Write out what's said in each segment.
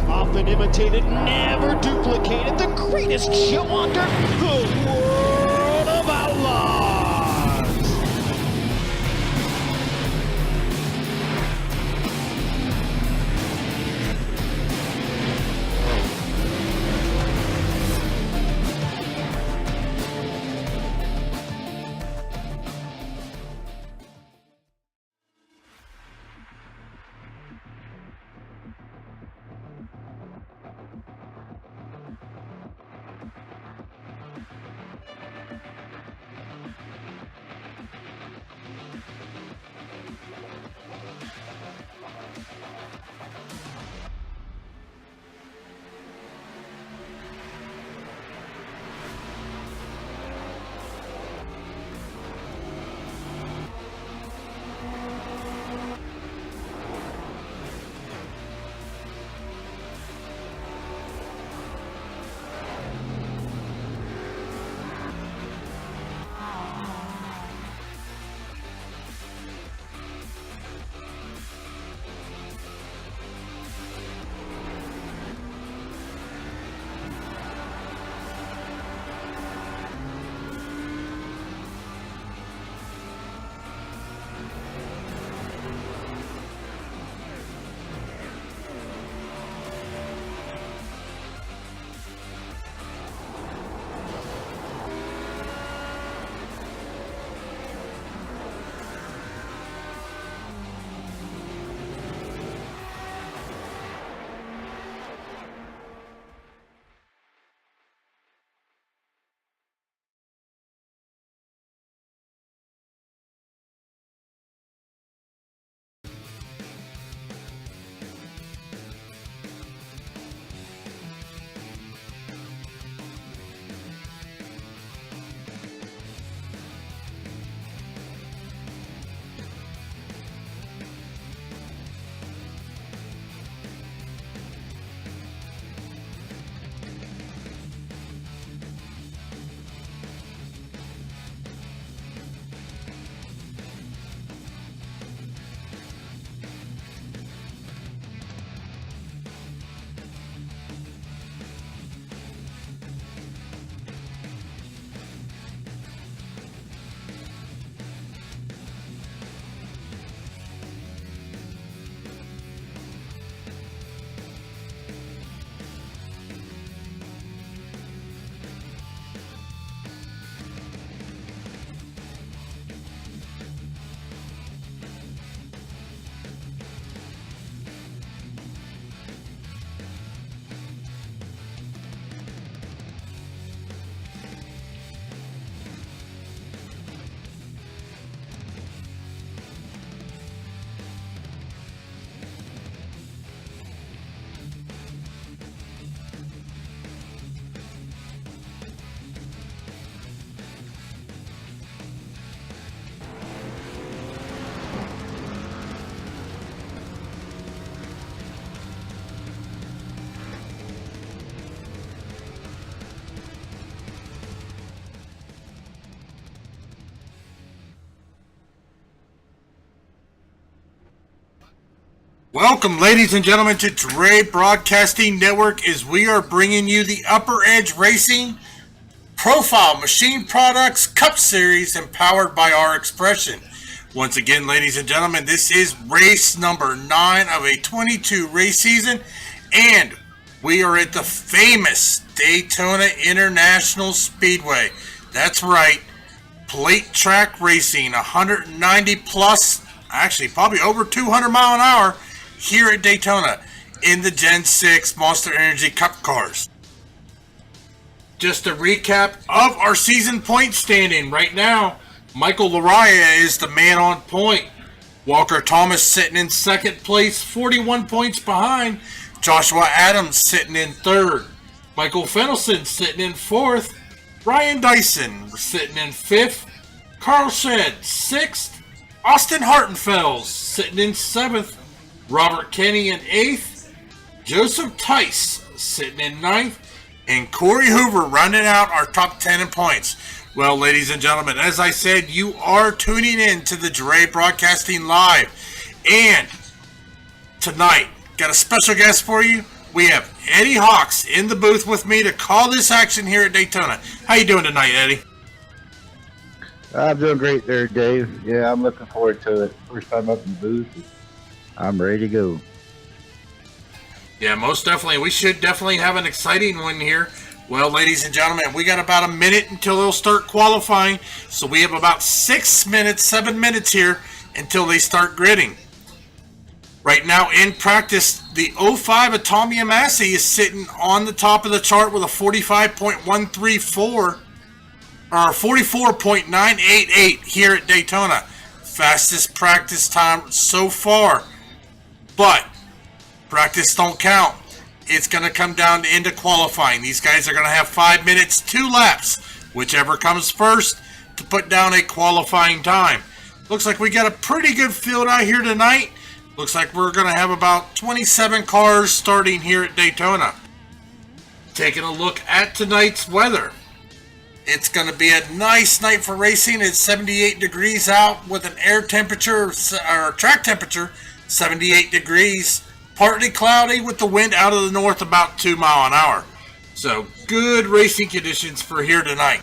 Often imitated, never duplicated, the greatest show under the world of outlaws. Welcome, ladies and gentlemen, to Dre Broadcasting Network as we are bringing you the Upper Edge Racing Profile Machine Products Cup Series empowered by our expression. Once again, ladies and gentlemen, this is race number 9 of a 22 race season, and we are at the famous Daytona International Speedway. That's right, plate track racing, 190 plus, actually probably over 200 mile an hour here at Daytona in the Gen 6 Monster Energy Cup cars. Just a recap of our season point standing. Right now, Michael Laraya is the man on point. Walker Thomas sitting in second place, 41 points behind. Joshua Adams sitting in third. Michael Fennelson sitting in fourth. Ryan Dyson sitting in fifth. Carl Shedd, sixth. Austin Hartenfels sitting in seventh. Robert Kenny in eighth. Joseph Tice sitting in ninth. And Corey Hoover rounding out our top 10 in points. Well, ladies and gentlemen, as I said, you are tuning in to the Dre Broadcasting Live. And tonight, got a special guest for you. We have Eddie Hawks in the booth with me to call this action here at Daytona. How you doing tonight, Eddie? I'm doing great there, Dave. Yeah, I'm looking forward to it. First time up in the booth. I'm ready to go. Yeah, most definitely. We should definitely have an exciting one here. Well, ladies and gentlemen, we got about a minute until they'll start qualifying. So we have about 7 minutes here until they start gridding. Right now in practice, the 05 Atomia Massey is sitting on the top of the chart with a 45.134 or 44.988 here at Daytona. Fastest practice time so far. But practice don't count. It's going to come down to into qualifying. These guys are going to have 5 minutes, 2 laps, whichever comes first, to put down a qualifying time. Looks like we got a pretty good field out here tonight. Looks like we're going to have about 27 cars starting here at Daytona. Taking a look at tonight's weather. It's going to be a nice night for racing. It's 78 degrees out with an air temperature, or track temperature, 78 degrees. Partly cloudy with the wind out of the north about 2 miles an hour. So good racing conditions for here tonight.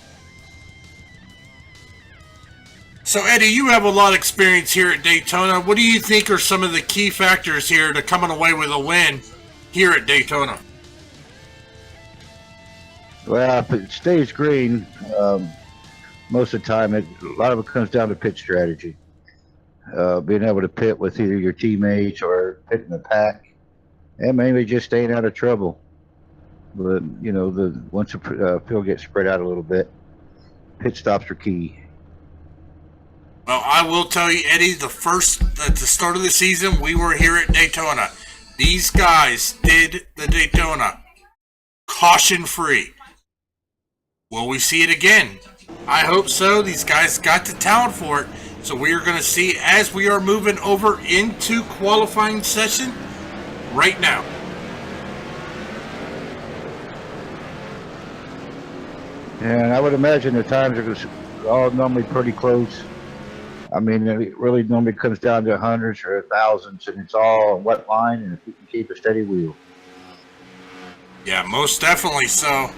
So Eddie, you have a lot of experience here at Daytona. What do you think are some of the key factors here to coming away with a win here at Daytona? Well, if it stays green, most of the time, a lot of it comes down to pit strategy. Being able to pit with either your teammates or pit in the pack, and maybe just staying out of trouble. But once the field gets spread out a little bit, pit stops are key. Well, I will tell you, Eddie, at the start of the season, we were here at Daytona. These guys did the Daytona caution free. Will we see it again? I hope so. These guys got the talent for it. So we are going to see as we are moving over into qualifying session right now. And I would imagine the times are all normally pretty close. I mean, it really normally comes down to hundreds or thousands, and it's all on wet line, and if you can keep a steady wheel. Yeah, most definitely. So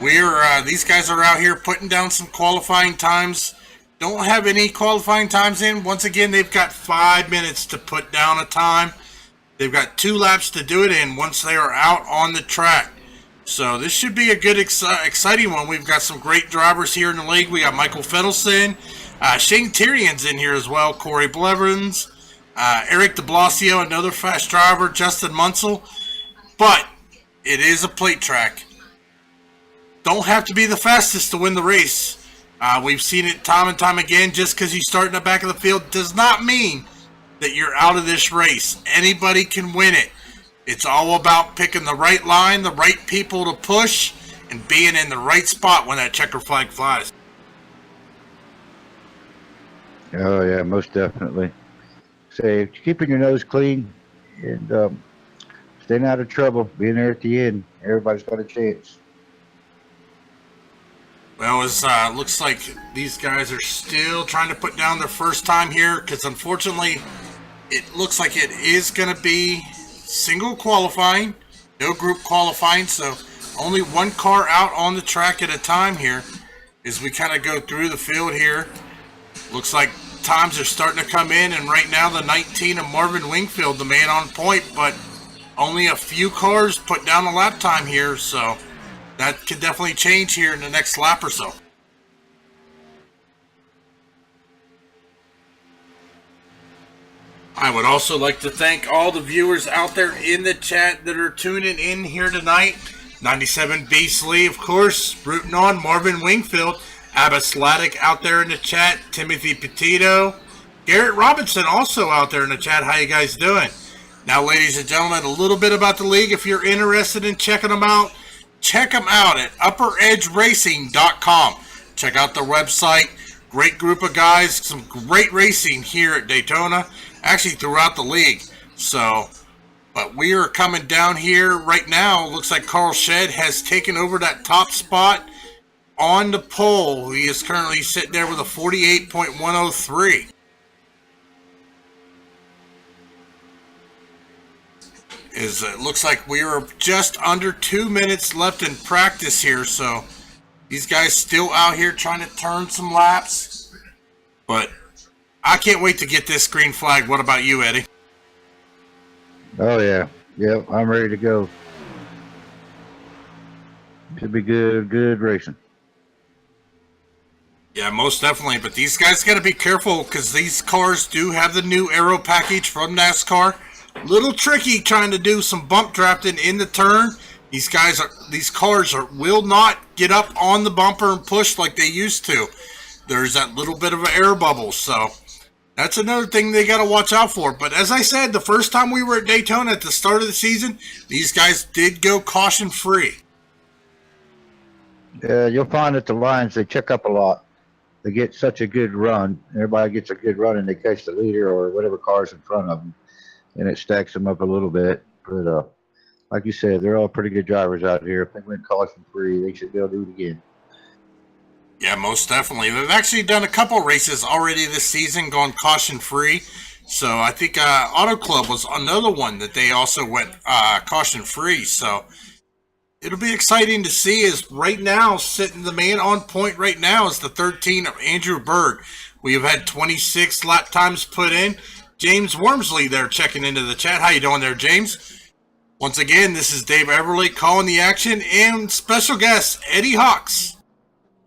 these guys are out here putting down some qualifying times. Don't have any qualifying times in. Once again, they've got 5 minutes to put down a time. They've got 2 laps to do it in once they are out on the track. So this should be a good, exciting one. We've got some great drivers here in the league. We got Michael Fennelson, Shane Tyrion's in here as well, Corey Blevins, Eric de Blasio, another fast driver, Justin Munsell. But it is a plate track. Don't have to be the fastest to win the race. We've seen it time and time again. Just because you start in the back of the field does not mean that you're out of this race. Anybody can win it. It's all about picking the right line, the right people to push, and being in the right spot when that checker flag flies. Oh, yeah, most definitely. Say, keeping your nose clean and staying out of trouble, being there at the end. Everybody's got a chance. Well, it looks like these guys are still trying to put down their first time here because, unfortunately, It looks like it is going to be single qualifying, no group qualifying, so only one car out on the track at a time here as we kind of go through the field here. Looks like times are starting to come in, and right now the 19 of Marvin Wingfield, the man on point, but only a few cars put down a lap time here, so that could definitely change here in the next lap or so. I would also like to thank all the viewers out there in the chat that are tuning in here tonight. 97 Beastly, of course, rooting on Marvin Wingfield. Abbas Laddick out there in the chat. Timothy Petito. Garrett Robinson also out there in the chat. How you guys doing? Now, ladies and gentlemen, a little bit about the league. If you're interested in checking them out, check them out at upperedgeracing.com. Check out their website. Great group of guys. Some great racing here at Daytona. Actually, throughout the league. So, but we are coming down here right now. Looks like Carl Shedd has taken over that top spot on the pole. He is currently sitting there with a 48.103. It looks like we are just under 2 minutes left in practice here, so these guys still out here trying to turn some laps. But I can't wait to get this green flag. What about you, Eddie? Oh, yeah. Yep, I'm ready to go. Should be good racing. Yeah, most definitely. But these guys got to be careful because these cars do have the new aero package from NASCAR. Little tricky trying to do some bump drafting in the turn. These cars will not get up on the bumper and push like they used to. There's that little bit of an air bubble, so that's another thing they got to watch out for. But as I said, the first time we were at Daytona at the start of the season, these guys did go caution free. Yeah, you'll find that the lines, they check up a lot. They get such a good run. Everybody gets a good run and they catch the leader or whatever car's in front of them. And it stacks them up a little bit. But like you said, they're all pretty good drivers out here. If they went caution free, they should be able to do it again. Yeah, most definitely. They've actually done a couple races already this season, gone caution free. So I think Auto Club was another one that they also went caution free. So it'll be exciting to see. As right now, sitting the man on point right now is the 13 of Andrew Bird. We have had 26 lap times put in. James Wormsley there checking into the chat. How you doing there, James? Once again, this is Dave Everly calling the action and special guest Eddie Hawks.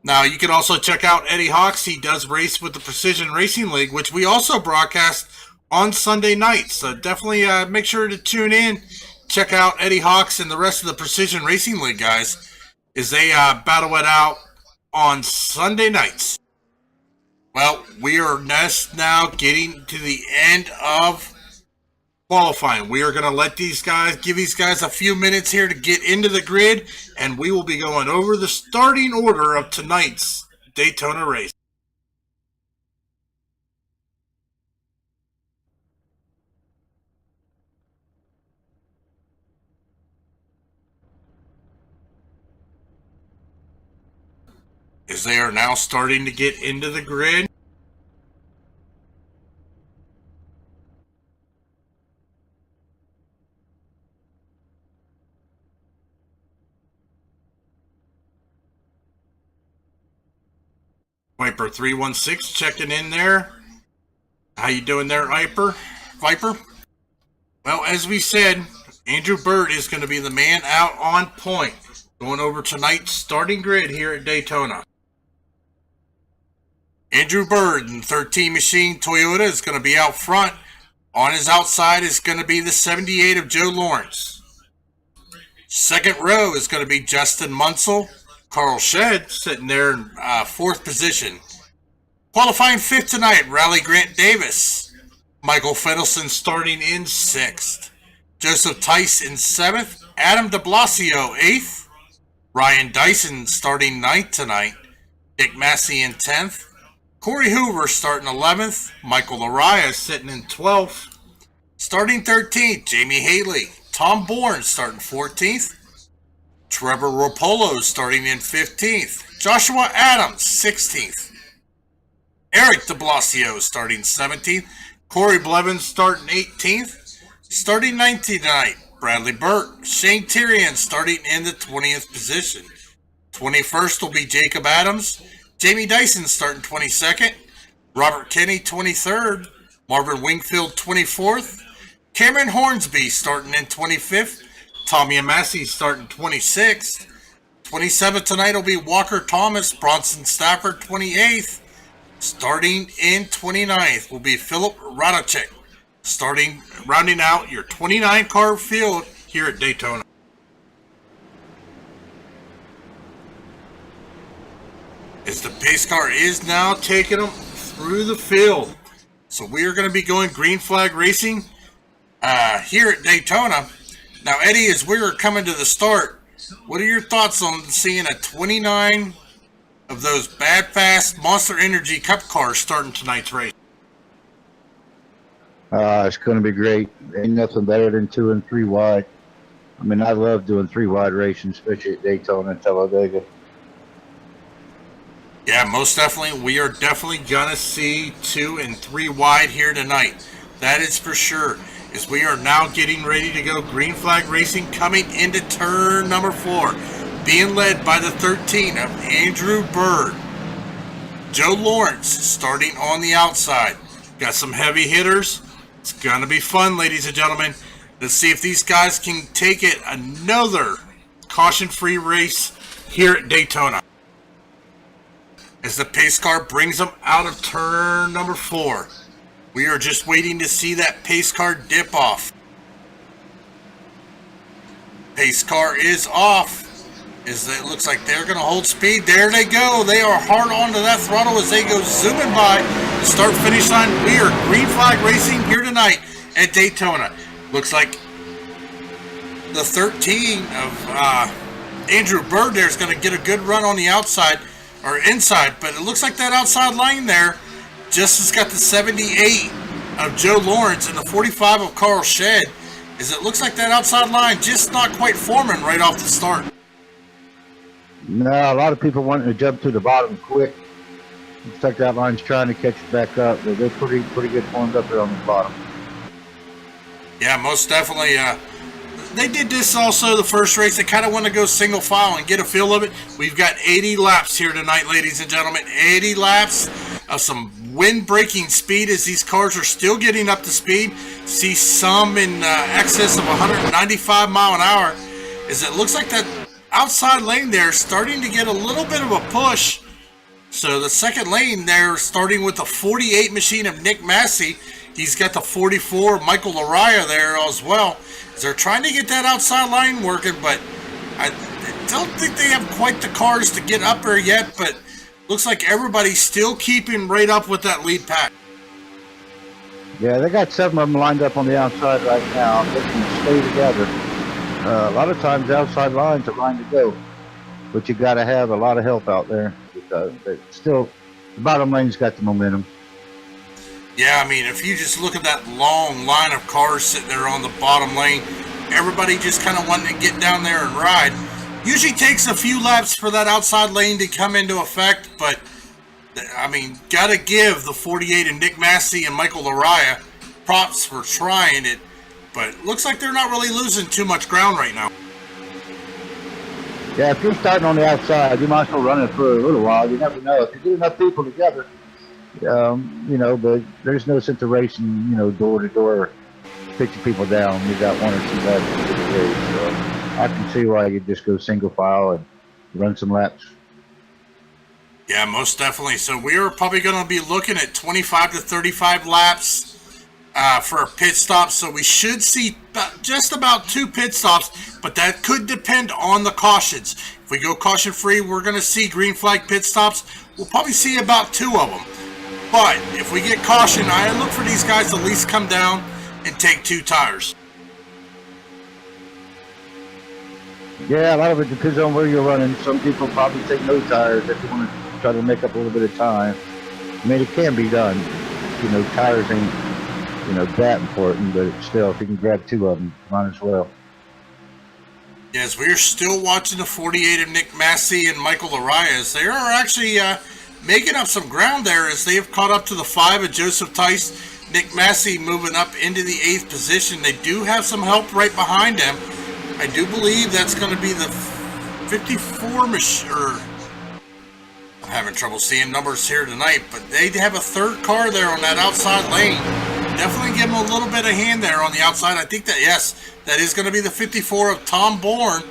Now, you can also check out Eddie Hawks. He does race with the Precision Racing League, which we also broadcast on Sunday nights. So definitely make sure to tune in. Check out Eddie Hawks and the rest of the Precision Racing League guys as they battle it out on Sunday nights. Well, we are just now getting to the end of qualifying. We are going to let give these guys a few minutes here to get into the grid, and we will be going over the starting order of tonight's Daytona race. As they are now starting to get into the grid. Viper 316 checking in there. How you doing there, Viper? Well, as we said, Andrew Bird is going to be the man out on point, going over tonight's starting grid here at Daytona. Andrew Bird in 13 Machine Toyota is going to be out front. On his outside is going to be the 78 of Joe Lawrence. Second row is going to be Justin Munsell. Carl Shedd sitting there in fourth position. Qualifying fifth tonight, Raleigh Grant Davis. Michael Fiddleson starting in sixth. Joseph Tice in seventh. Adam de Blasio eighth. Ryan Dyson starting ninth tonight. Dick Massey in 10th. Corey Hoover starting 11th. Michael Lariah sitting in 12th. Starting 13th, Jamie Haley. Tom Bourne starting 14th. Trevor Rapolo starting in 15th. Joshua Adams 16th. Eric de Blasio starting 17th. Corey Blevins starting 18th. Starting 19th tonight, Bradley Burke. Shane Tyrion starting in the 20th position. 21st will be Jacob Adams. Jamie Dyson starting 22nd. Robert Kenny 23rd. Marvin Wingfield 24th. Cameron Hornsby starting in 25th. Tommy Amassi starting 26th. 27th tonight will be Walker Thomas. Bronson Stafford 28th. Starting in 29th will be Philip Radacek. Rounding out your 29-car field here at Daytona. As the pace car is now taking them through the field. So we are going to be going green flag racing here at Daytona. Now, Eddie, as we are coming to the start, what are your thoughts on seeing a 29 of those bad fast Monster Energy Cup cars starting tonight's race? It's going to be great. Ain't nothing better than 2 and 3 wide. I mean, I love doing 3 wide racing, especially at Daytona and Talladega. Yeah, most definitely. We are definitely going to see 2 and 3 wide here tonight. That is for sure. As we are now getting ready to go green flag racing, coming into turn number 4. Being led by the 13 of Andrew Bird. Joe Lawrence starting on the outside. Got some heavy hitters. It's going to be fun, ladies and gentlemen. Let's see if these guys can take it another caution-free race here at Daytona. As the pace car brings them out of turn number 4. We are just waiting to see that pace car dip off. Pace car is off. As it looks like they're going to hold speed. There they go. They are hard onto that throttle as they go zooming by the start-finish line. We are green flag racing here tonight at Daytona. Looks like the 13 of Andrew Bird there is going to get a good run on the outside or inside, but it looks like that outside lane there just has got the 78 of Joe Lawrence and the 45 of Carl Shedd. As it looks like that outside line just not quite forming right off the start. No, a lot of people wanting to jump to the bottom quick. Looks like that line's trying to catch it back up, but they're pretty good formed up there on the bottom. Yeah, most definitely. They did this also the first race. They kind of want to go single file and get a feel of it. We've got 80 laps here tonight, ladies and gentlemen. 80 laps of some wind-breaking speed as these cars are still getting up to speed. See some in excess of 195 mile an hour. As it looks like that outside lane there starting to get a little bit of a push. So the second lane there starting with the 48 machine of Nick Massey. He's got the 44 Michael Laraya there as well. They're trying to get that outside line working, but I don't think they have quite the cars to get up there yet, but looks like everybody's still keeping right up with that lead pack. Yeah, they got 7 of them lined up on the outside right now. They can stay together. A lot of times the outside lines are lined to go, but you got to have a lot of help out there because still the bottom lane's got the momentum. Yeah, I mean, if you just look at that long line of cars sitting there on the bottom lane, everybody just kind of wanting to get down there and ride. Usually takes a few laps for that outside lane to come into effect, but, I mean, got to give the 48 and Nick Massey and Michael Laraya props for trying it, but looks like they're not really losing too much ground right now. Yeah, if you're starting on the outside, you might as well run it for a little while. You never know. If you get enough people together, but there's no sense of racing, door to door, pitching people down. You got 1 or 2 laps to the race, so I can see why you just go single file and run some laps. Yeah, most definitely. So we are probably going to be looking at 25 to 35 laps for a pit stop. So we should see just about 2 pit stops, but that could depend on the cautions. If we go caution free, we're going to see green flag pit stops. We'll probably see about 2 of them. But if we get caution, I look for these guys to at least come down and take 2 tires. Yeah, a lot of it depends on where you're running. Some people probably take no tires if you want to try to make up a little bit of time. I mean, it can be done. Tires ain't, that important, but still, if you can grab 2 of them, might as well. Yes, we're still watching the 48 of Nick Massey and Michael Arias. They are actually making up some ground there as they have caught up to the 5 of Joseph Tice. Nick Massey moving up into the 8th position. They do have some help right behind them. I do believe that's going to be the 54 machine. I'm having trouble seeing numbers here tonight, but they have a third car there on that outside lane. Definitely give them a little bit of hand there on the outside. I think that, yes, that is going to be the 54 of Tom Bourne,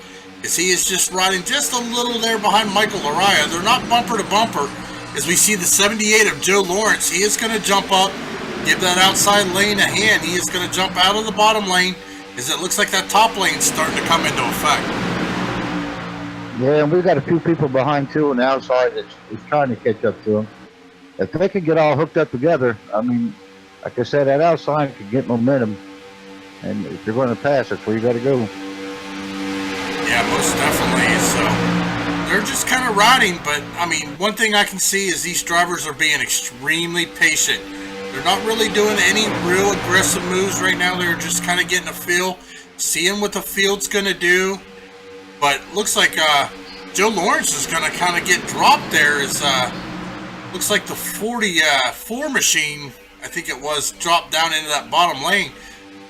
as he is just riding just a little there behind Michael Araya. They're not bumper to bumper. As we see the 78 of Joe Lawrence, he is going to jump up, give that outside lane a hand. He is going to jump out of the bottom lane, as it looks like that top lane's starting to come into effect. Yeah, and we've got a few people behind too on the outside that's trying to catch up to them. If they could get all hooked up together, I mean, like I said, that outside could get momentum. And if you're going to pass, that's where you got to go. Yeah, most definitely. So they're just kind of riding, but I mean, one thing I can see is these drivers are being extremely patient. They're not really doing any real aggressive moves right now. They're just kind of getting a feel, seeing what the field's going to do. But looks like Joe Lawrence is going to kind of get dropped there. As looks like the 44 machine, I think it was, dropped down into that bottom lane.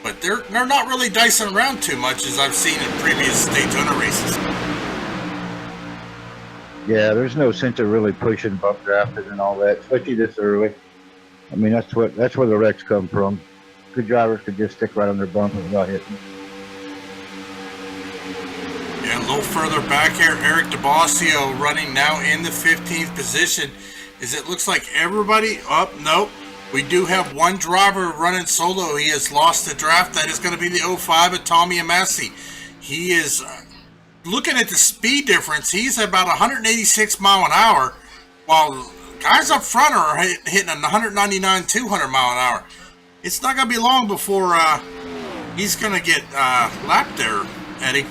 But they're not really dicing around too much, as I've seen in previous Daytona races. Yeah, there's no sense of really pushing bump drafting and all that, especially this early. I mean, that's where the wrecks come from. Good drivers could just stick right on their bump and not hitting. Yeah, a little further back here, Eric de Blasio running now in the 15th position. As it looks like everybody up. Nope. We do have one driver running solo. He has lost the draft. That is going to be the 05 of Tommy Amassi. He is looking at the speed difference. He's about 186 mile an hour, while guys up front are hitting 199, 200 mile an hour. It's not going to be long before he's going to get lapped there, Eddie.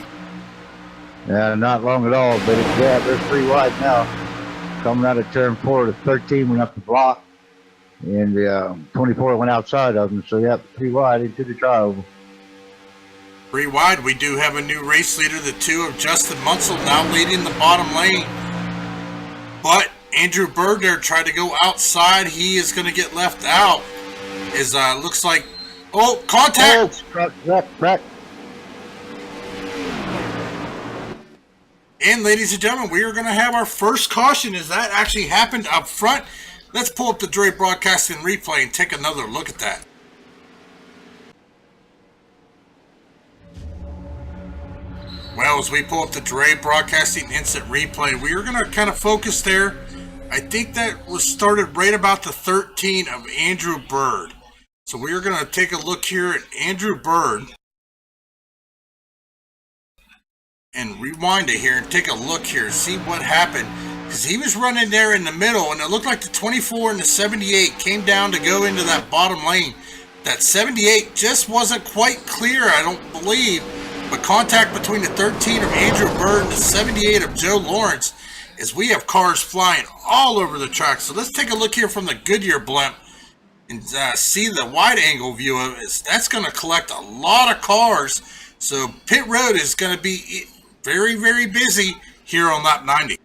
Yeah, not long at all, but they're 3 wide now. Coming out of turn 4, the 13 went up the block, and the 24 went outside of them. So, yeah, 3 wide into the trioval. 3 wide. We do have a new race leader, the 2 of Justin Munsell, now leading the bottom lane. But Andrew Bird there tried to go outside. He is going to get left out. Looks like, contact. Right. And ladies and gentlemen, we are going to have our first caution, as that actually happened up front. Let's pull up the Dre Broadcasting replay and take another look at that. Well, as we pull up the Dre Broadcasting instant replay, we are going to kind of focus there. I think that was started right about the 13 of Andrew Bird. So we are going to take a look here at Andrew Bird and rewind it here and take a look here, see what happened. Because he was running there in the middle, and it looked like the 24 and the 78 came down to go into that bottom lane. That 78 just wasn't quite clear, I don't believe. But contact between the 13 of Andrew Bird and the 78 of Joe Lawrence, as we have cars flying all over the track. So let's take a look here from the Goodyear blimp and see the wide angle view of it. That's going to collect a lot of cars. So pit road is going to be very, very busy here on lap 90.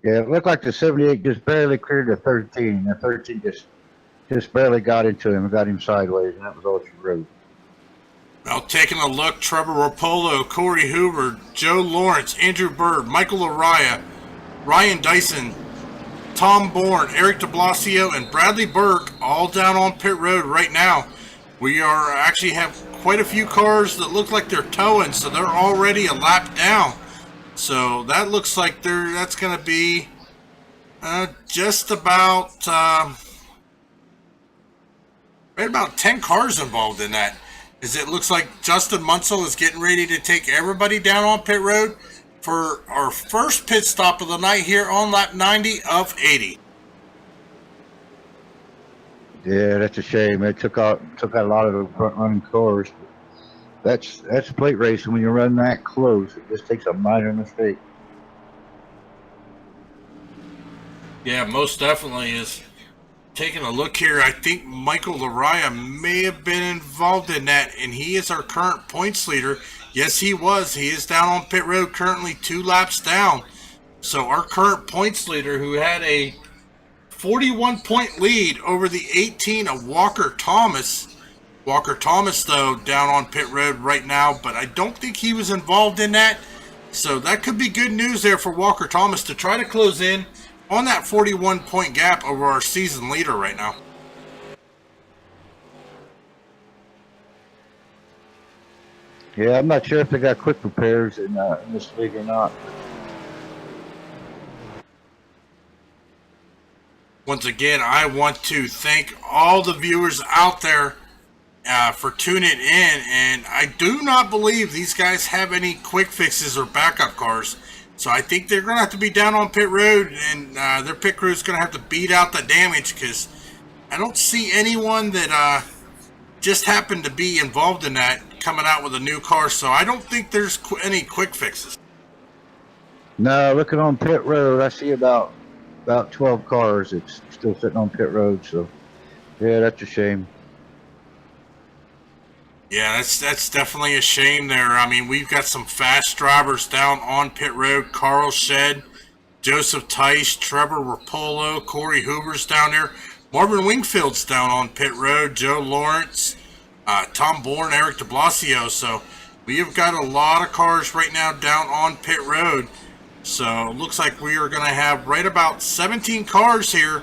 Yeah, it looked like the 78 just barely cleared the 13. The 13 just barely got into him and got him sideways, and that was all she wrote. Now taking a look, Trevor Rapolo, Corey Hoover, Joe Lawrence, Andrew Bird, Michael Araya, Ryan Dyson, Tom Bourne, Eric de Blasio, and Bradley Burke all down on pit road right now. We are actually have quite a few cars that look like they're towing, so they're already a lap down. So that looks like that's going to be just about right about 10 cars involved in that. As it looks like Justin Munsell is getting ready to take everybody down on pit road for our first pit stop of the night here on lap 90 of 80. Yeah, that's a shame. It took out a lot of the front running cars. That's plate racing when you run that close. It just takes a minor mistake. Yeah, most definitely is. Taking a look here, I think Michael Araya may have been involved in that, and he is our current points leader. Yes, he was. He is down on pit road, currently 2 laps down. So our current points leader, who had a 41-point lead over the 18 of Walker Thomas. Walker Thomas, though, down on pit road right now, but I don't think he was involved in that. So that could be good news there for Walker Thomas to try to close in on that 41-point gap over our season leader right now. Yeah, I'm not sure if they got quick repairs in this league or not. Once again, I want to thank all the viewers out there for tuning in, and I do not believe these guys have any quick fixes or backup cars. So I think they're going to have to be down on pit road, and their pit crew is going to have to beat out the damage, because I don't see anyone that just happened to be involved in that coming out with a new car. So I don't think there's any quick fixes. No, looking on pit road, I see about 12 cars that's still sitting on pit road. So yeah, that's a shame. Yeah, that's definitely a shame there. I mean, we've got some fast drivers down on pit road. Carl Shed, Joseph Tice, Trevor Rapolo, Corey Hoover's down there. Marvin Wingfield's down on pit road. Joe Lawrence, Tom Bourne, Eric de Blasio. So we have got a lot of cars right now down on pit road. So it looks like we are going to have right about 17 cars here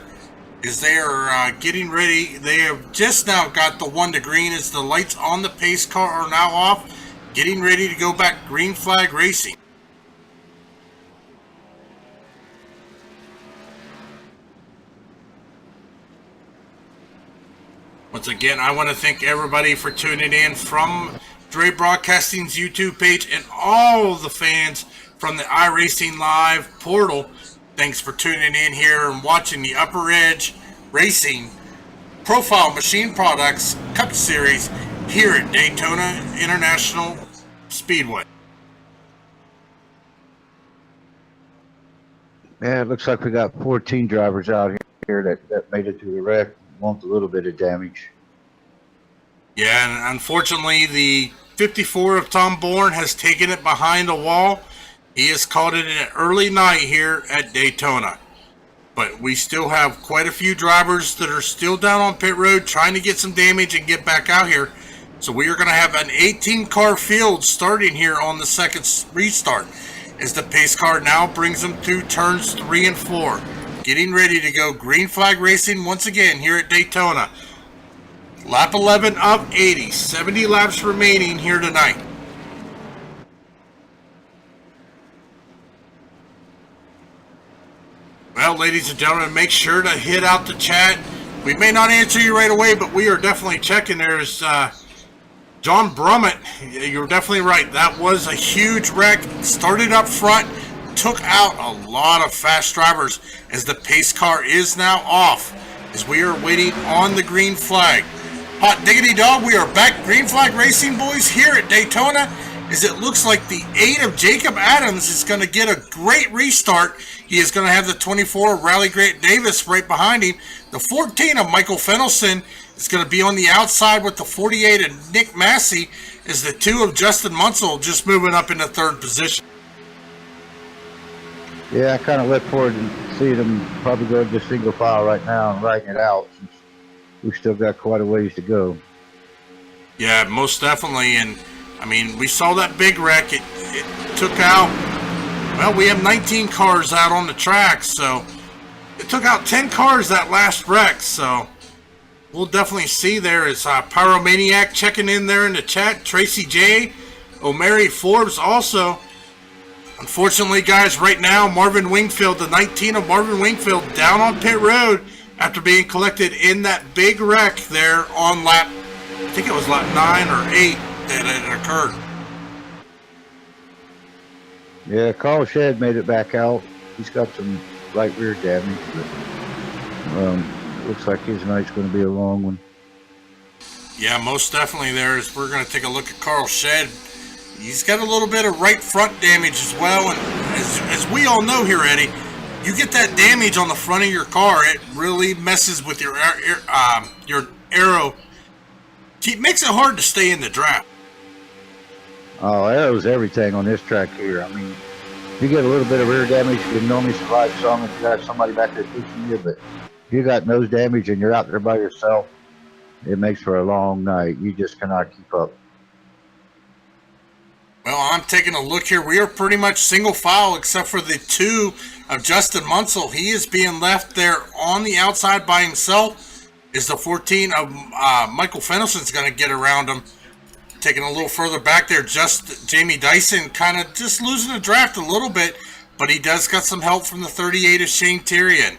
as they are getting ready. They have just now got the one to green as the lights on the pace car are now off, getting ready to go back green flag racing. Once again, I want to thank everybody for tuning in from Dre Broadcasting's YouTube page and all the fans from the iRacing Live portal. Thanks for tuning in here and watching the Upper Edge Racing Profile Machine Products Cup Series here at Daytona International Speedway. Yeah, it looks like we got 14 drivers out here that made it to the wreck. Want a little bit of damage. Yeah, and unfortunately, the 54 of Tom Bourne has taken it behind the wall. He has called it an early night here at Daytona. But we still have quite a few drivers that are still down on pit road trying to get some damage and get back out here. So we are going to have an 18-car field starting here on the second restart, as the pace car now brings them to turns 3 and 4. Getting ready to go green flag racing once again here at Daytona. Lap 11 of 80. 70 laps remaining here tonight. Well, ladies and gentlemen, make sure to hit out the chat. We may not answer you right away, but we are definitely checking. There's John Brummett. You're definitely right. That was a huge wreck. Started up front. Took out a lot of fast drivers as the pace car is now off as we are waiting on the green flag. Hot diggity dog, we are back green flag racing, boys, here at Daytona, as it looks like the 8 of Jacob Adams is going to get a great restart. He is going to have the 24 of Rally Grant Davis right behind him. The 14 of Michael Fennelson is going to be on the outside with the 48 of Nick Massey, as the 2 of Justin Munsell just moving up into third position. Yeah, I kind of look forward to seeing them probably go to single file right now and riding it out, since we've still got quite a ways to go. Yeah, most definitely. And I mean, we saw that big wreck. It took out, well, we have 19 cars out on the track, so it took out 10 cars that last wreck. So we'll definitely see there. Is Pyromaniac checking in there in the chat. Tracy J. O'Mary Forbes also. Unfortunately, guys, right now, Marvin Wingfield, the 19 of Marvin Wingfield, down on pit road after being collected in that big wreck there on lap, I think it was lap 9 or 8 that it occurred. Yeah, Carl Shedd made it back out. He's got some right rear damage, but looks like his night's going to be a long one. Yeah, most definitely there. As we're going to take a look at Carl Shedd. He's got a little bit of right front damage as well, and as we all know here, Eddie, you get that damage on the front of your car, it really messes with your aero. It makes it hard to stay in the draft. Oh, aero's everything on this track here. I mean, if you get a little bit of rear damage, you can normally survive some if you got somebody back there pushing you, but you got nose damage and you're out there by yourself, it makes for a long night. You just cannot keep up. Well, I'm taking a look here. We are pretty much single file except for the two of Justin Munsell. He is being left there on the outside by himself. Is the 14 of Michael Fennison's going to get around him. Taking a little further back there, just Jamie Dyson kind of just losing the draft a little bit, but he does got some help from the 38 of Shane Tyrion.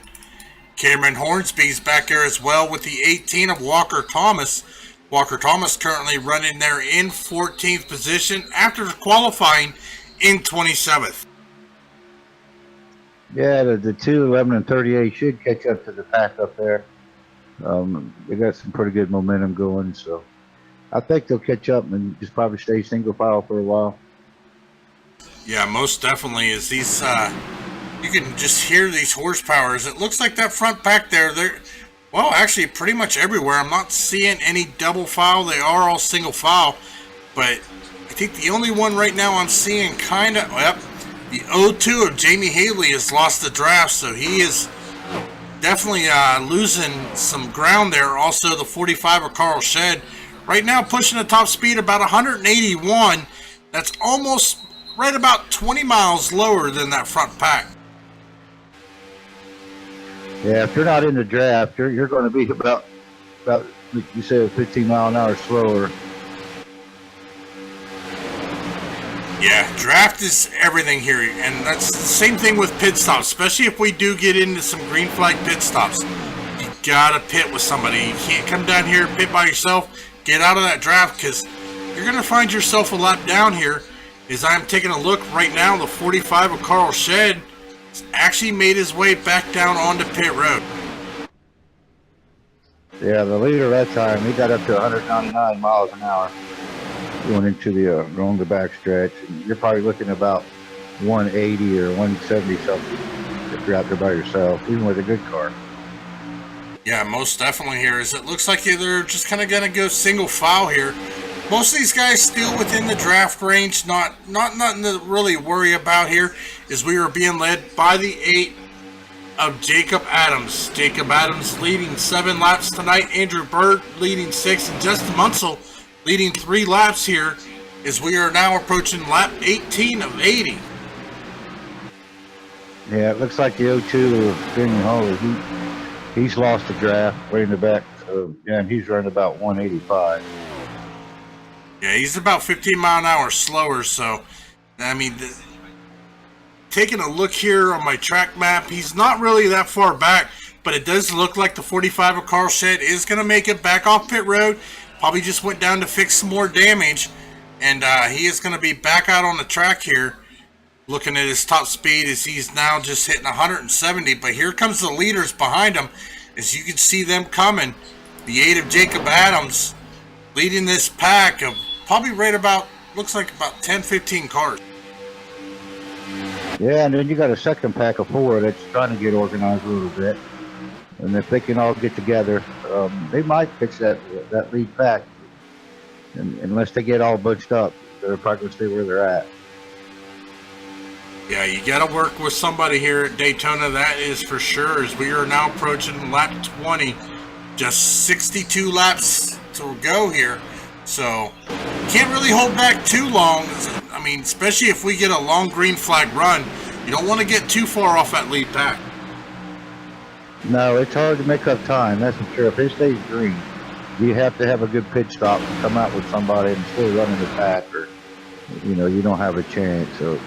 Cameron Hornsby's back there as well with the 18 of Walker Thomas. Walker Thomas currently running there in 14th position after qualifying in 27th. Yeah, the 2, 11, and 38 should catch up to the pack up there. They got some pretty good momentum going, so I think they'll catch up and just probably stay single file for a while. Yeah, most definitely. As these, you can just hear these horsepowers. It looks like that front pack there, they're, well, actually pretty much everywhere. I'm not seeing any double file. They are all single file, but I think the only one right now I'm seeing kind of, yep, the 02 of Jamie Haley has lost the draft, so he is definitely losing some ground there. Also, the 45 of Carl Shedd right now pushing the top speed about 181. That's almost right about 20 miles lower than that front pack. Yeah, if you're not in the draft, you're going to be about you said 15 mile an hour slower. Yeah, draft is everything here, and that's the same thing with pit stops, especially if we do get into some green flag pit stops. You gotta pit with somebody. You can't come down here and pit by yourself. Get out of that draft, because you're gonna find yourself a lap down here. As I'm taking a look right now, the 45 of Carl Shedd actually made his way back down onto pit road. Yeah, the leader that time, he got up to 199 miles an hour going into the back stretch. And you're probably looking about 180 or 170 something if you're out there by yourself, even with a good car. Yeah, most definitely here. Is it looks like they're just kind of going to go single file here. Most of these guys still within the draft range. Not nothing to really worry about here. Is we are being led by the 8 of Jacob Adams. Jacob Adams leading 7 laps tonight. Andrew Bird leading 6, and Justin Munsell leading 3 laps here. As we are now approaching lap 18 of 80. Yeah, it looks like the 02 of Benny Hawley. He's lost the draft way in the back. Yeah, and he's running about 185. Yeah, he's about 15 mile an hour slower, so, I mean, taking a look here on my track map, he's not really that far back, but it does look like the 45 of Carl Shedd is going to make it back off pit road. Probably just went down to fix some more damage, and he is going to be back out on the track here. Looking at his top speed as he's now just hitting 170, but here comes the leaders behind him. As you can see them coming, the 8 of Jacob Adams leading this pack of probably right about, looks like about 10-15 cars. Yeah, and then you got a second pack of 4 that's trying to get organized a little bit. And if they can all get together, they might fix that lead pack. And unless they get all bunched up, they're probably going to stay where they're at. Yeah, you got to work with somebody here at Daytona, that is for sure, as we are now approaching lap 20. Just 62 laps to go here. So, can't really hold back too long. I mean, especially if we get a long green flag run, you don't want to get too far off that lead pack. No, it's hard to make up time, that's for sure. If it stays green, you have to have a good pit stop and come out with somebody and still running the pack, or, you know, you don't have a chance. So,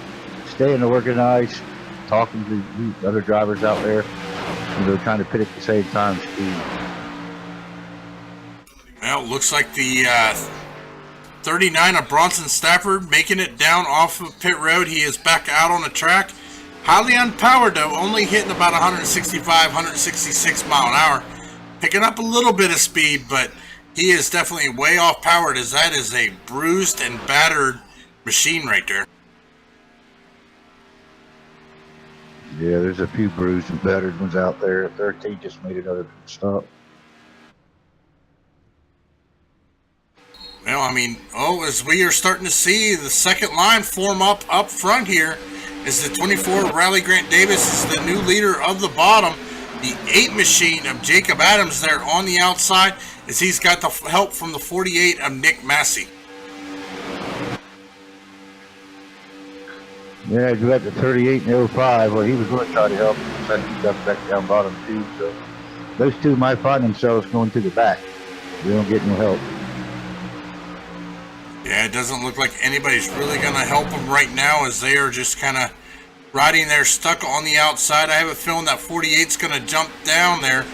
staying organized, talking to the other drivers out there, you know, trying to pit at the same time speed. Well, looks like the 39 of Bronson Stafford making it down off of pit road. He is back out on the track. Highly unpowered, though, only hitting about 165, 166 mile an hour. Picking up a little bit of speed, but he is definitely way off powered, as that is a bruised and battered machine right there. Yeah, there's a few bruised and battered ones out there. 13 just made another pit stop. Well, I mean, as we are starting to see the second line form up front here, is the 24 Riley Grant Davis is the new leader of the bottom. the 8 machine of Jacob Adams there on the outside, as he's got the help from the 48 of Nick Massey. Yeah, you got the 38 and the 05. Well, he was going to try to help. But he ducked back down bottom too. So those two might find themselves going to the back. They don't get no help. Yeah, it doesn't look like anybody's really going to help them right now, as they are just kind of riding there stuck on the outside. I have a feeling that 48's going to jump down there,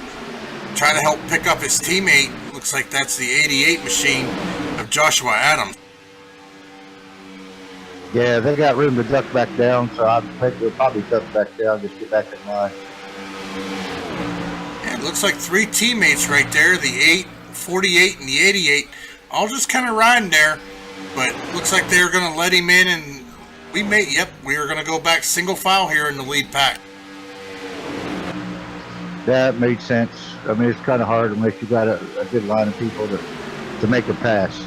try to help pick up his teammate. Looks like that's the 88 machine of Joshua Adams. Yeah, they got room to duck back down, so I think they'll probably duck back down, just get back in line. Yeah, it looks like 3 teammates right there, the 8, 48, and the 88, all just kind of riding there. But looks like they're going to let him in, and we are going to go back single file here in the lead pack. That made sense. I mean, it's kind of hard unless you got a good line of people to make a pass.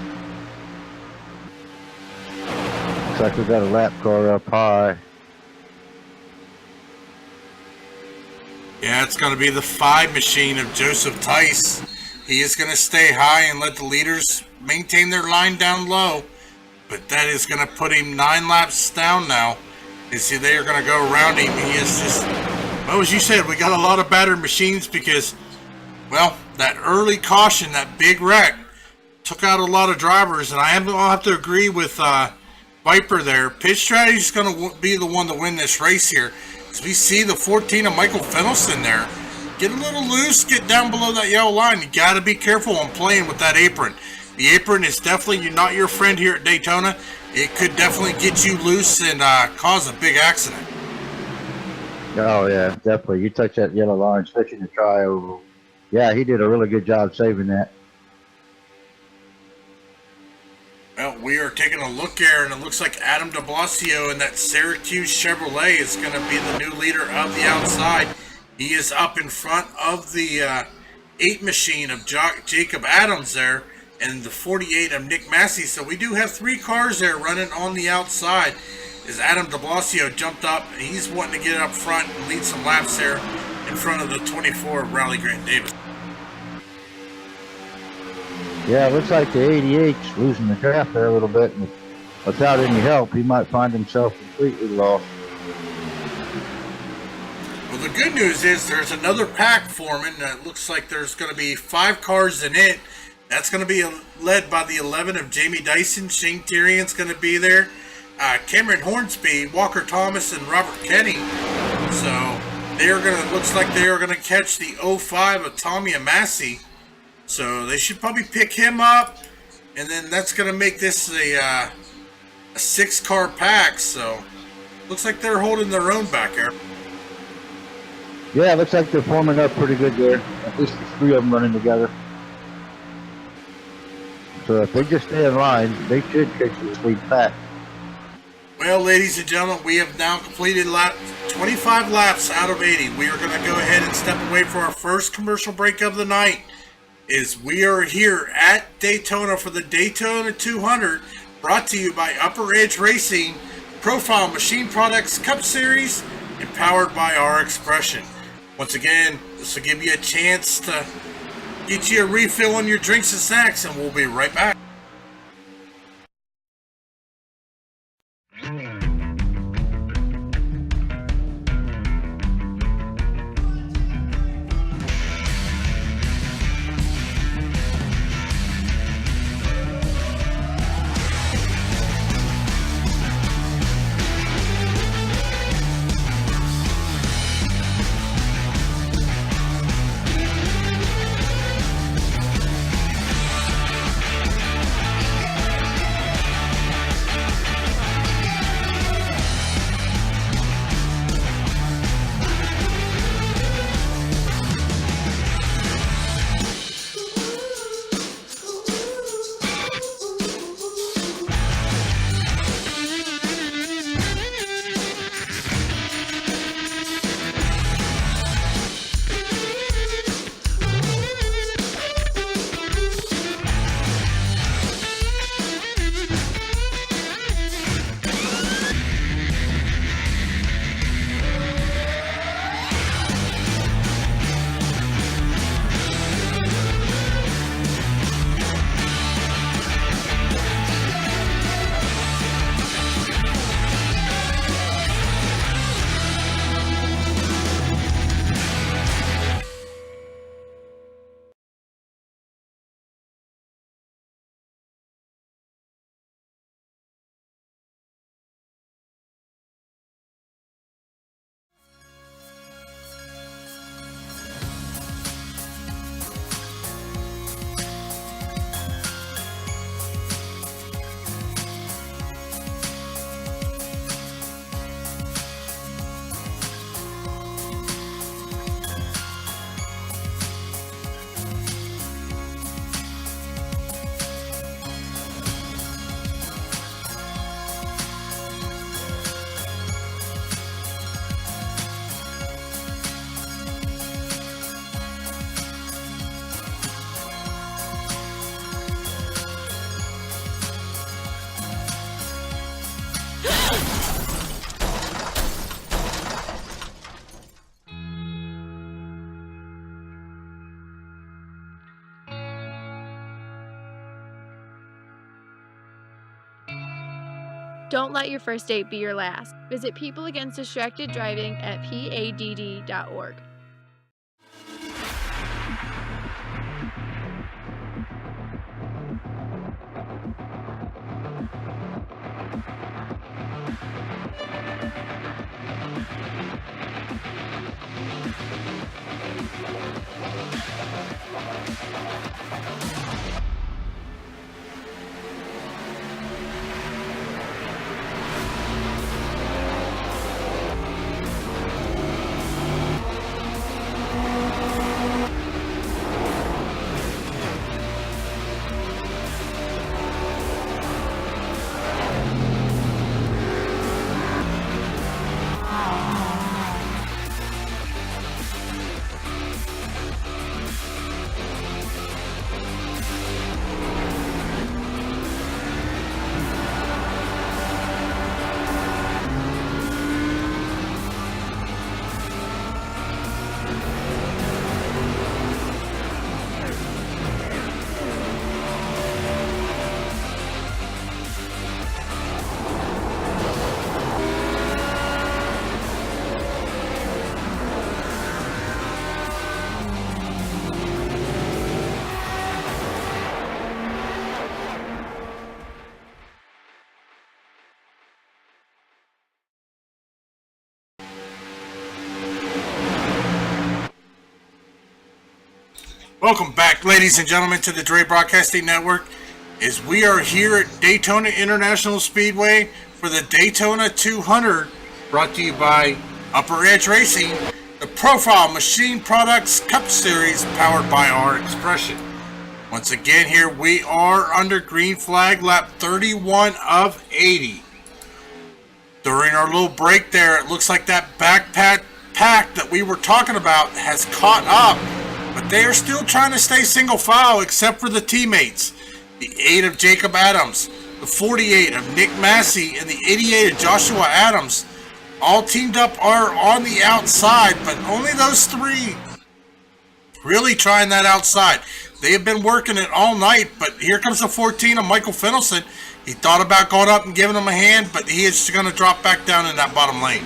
Looks like we got a lap car up high. Yeah, it's going to be the 5 machine of Joseph Tice. He is going to stay high and let the leaders maintain their line down low. But that is going to put him 9 laps down now. You see, they are going to go around him. He is just, well, as you said, we got a lot of battered machines because, well, that early caution, that big wreck, took out a lot of drivers. And I'll have to agree with Viper there. Pit strategy is going to be the one to win this race here. As we see the 14 of Michael Fennelson there. Get a little loose, get down below that yellow line. You got to be careful on playing with that apron. The apron is definitely not your friend here at Daytona. It could definitely get you loose and cause a big accident. Oh, yeah, definitely. You touch that yellow line, especially in the tri-oval. Yeah, he did a really good job saving that. Well, we are taking a look here, and it looks like Adam de Blasio in that Syracuse Chevrolet is going to be the new leader of the outside. He is up in front of the 8 machine of Jacob Adams there, and the 48 of Nick Massey. So we do have 3 cars there running on the outside. As Adam de Blasio jumped up, and he's wanting to get up front and lead some laps there in front of the 24 of Riley Grant Davis. Yeah, it looks like the 88's losing the draft there a little bit, and without any help, he might find himself completely lost. Well, the good news is there's another pack forming. It looks like there's going to be 5 cars in it. That's going to be led by the 11 of Jamie Dyson. Shane Tyrion's going to be there. Cameron Hornsby, Walker Thomas, and Robert Kenny. So they're going to, looks like they're going to catch the 05 of Tommy Massey. So they should probably pick him up, and then that's going to make this a 6-car pack. So looks like they're holding their own back here. Yeah, it looks like they're forming up pretty good there. At least there's 3 of them running together. So if they just stay in line, they should catch this lead pack. Well, ladies and gentlemen, we have now completed 25 laps out of 80. We are going to go ahead and step away for our first commercial break of the night. We are here at Daytona for the Daytona 200, brought to you by Upper Edge Racing, Profile Machine Products Cup Series, and powered by our Expression. Once again, this will give you a chance to get you a refill on your drinks and snacks, and we'll be right back. Don't let your first date be your last. Visit People Against Distracted Driving at PADD.org. Welcome back, ladies and gentlemen, to the Dre Broadcasting Network. As we are here at Daytona International Speedway for the Daytona 200, brought to you by Upper Edge Racing, the Profile Machine Products Cup Series powered by our Expression. Once again, here we are under green flag lap 31 of 80. During our little break there, it looks like that backpack pack that we were talking about has caught up. But they are still trying to stay single file except for the teammates. The 8 of Jacob Adams, the 48 of Nick Massey, and the 88 of Joshua Adams all teamed up are on the outside, but only those three really trying that outside. They have been working it all night, but here comes the 14 of Michael Fennelson. He thought about going up and giving him a hand, but he is going to drop back down in that bottom lane.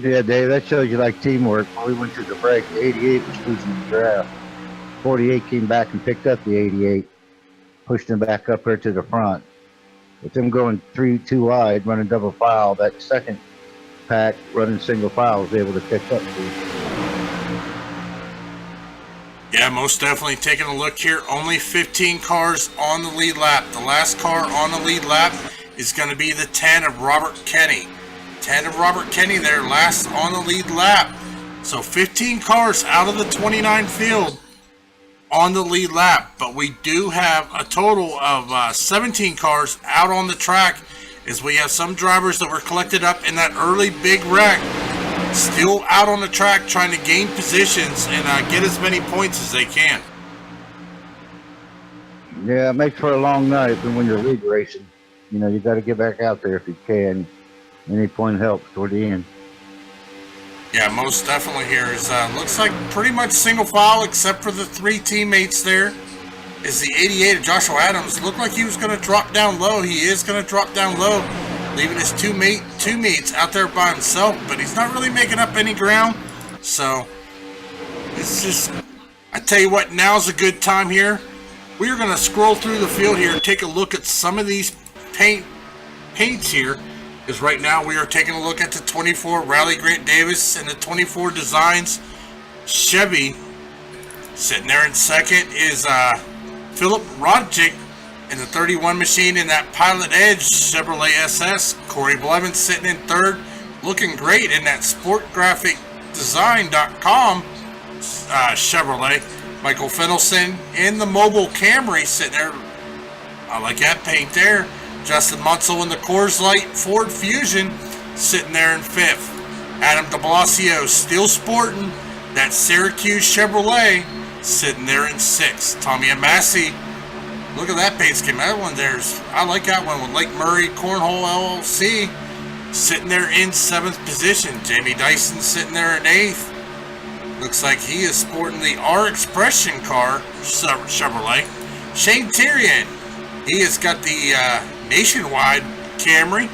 Yeah, Dave, that shows you like teamwork. When we went to the break, the 88 was losing the draft. 48 came back and picked up the 88, pushed him back up here to the front. With them going 3-2 wide, running double file, that second pack running single file was able to pick up. Yeah, most definitely. Taking a look here, only 15 cars on the lead lap. The last car on the lead lap is going to be the 10 of Robert Kenny. 10 of Robert Kenny there, last on the lead lap. So 15 cars out of the 29 field on the lead lap. But we do have a total of 17 cars out on the track, as we have some drivers that were collected up in that early big wreck still out on the track trying to gain positions and get as many points as they can. Yeah, it makes for a long night, and when you're lead racing, you know, you got to get back out there if you can. Any point helps toward the end. Yeah, most definitely here is looks like pretty much single file except for the three teammates there. Is the 88 of Joshua Adams. Looked like he was going to drop down low. He is going to drop down low, leaving his two mates out there by himself, but he's not really making up any ground. So it's just, I tell you what, now's a good time here. We are going to scroll through the field here and take a look at some of these paints here. Because right now we are taking a look at the 24 Rally Grant Davis and the 24 Designs Chevy. Sitting there in second is Philip Rodjick in the 31 machine in that Pilot Edge Chevrolet SS. Corey Blevins sitting in third, looking great in that SportGraphicDesign.com Chevrolet. Michael Fennelson in the Mobile Camry sitting there. I like that paint there. Justin Munsell in the Coors Light Ford Fusion sitting there in fifth. Adam de Blasio still sporting that Syracuse Chevrolet sitting there in sixth. Tommy Massey, look at that paint scheme. That one there's, I like that one with Lake Murray Cornhole LLC sitting there in seventh position. Jamie Dyson sitting there in eighth. Looks like he is sporting the R Expression car Chevrolet. Shane Tyrion, he has got the Nationwide Camry.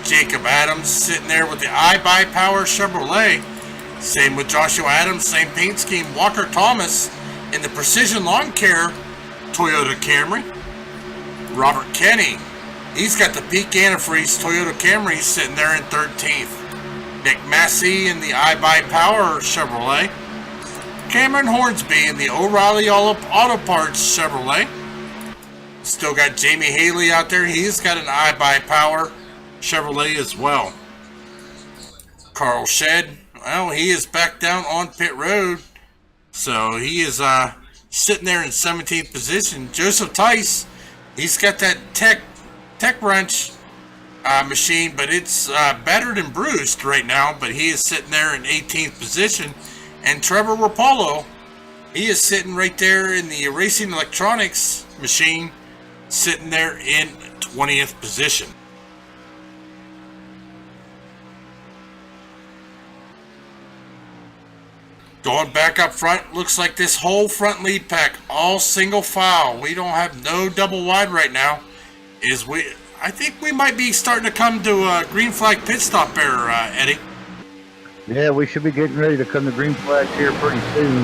Jacob Adams sitting there with the iBuyPower Chevrolet. Same with Joshua Adams, same paint scheme. Walker Thomas in the Precision Lawn Care Toyota Camry. Robert Kenny, he's got the Peak Antifreeze Toyota Camry sitting there in 13th. Nick Massey in the iBuyPower Chevrolet. Cameron Hornsby in the O'Reilly Auto Parts Chevrolet. Still got Jamie Haley out there. He's got an iBuyPower Chevrolet as well. Carl Shedd, well, he is back down on pit road. So he is sitting there in 17th position. Joseph Tice, he's got that Tech Wrench machine, but it's battered and bruised right now, but he is sitting there in 18th position. And Trevor Rapallo, he is sitting right there in the Racing Electronics machine, sitting there in 20th position. Going back up front, looks like this whole front lead pack, all single file. We don't have no double wide right now. I think we might be starting to come to a green flag pit stop there, Eddie. Yeah, we should be getting ready to come to green flags here pretty soon.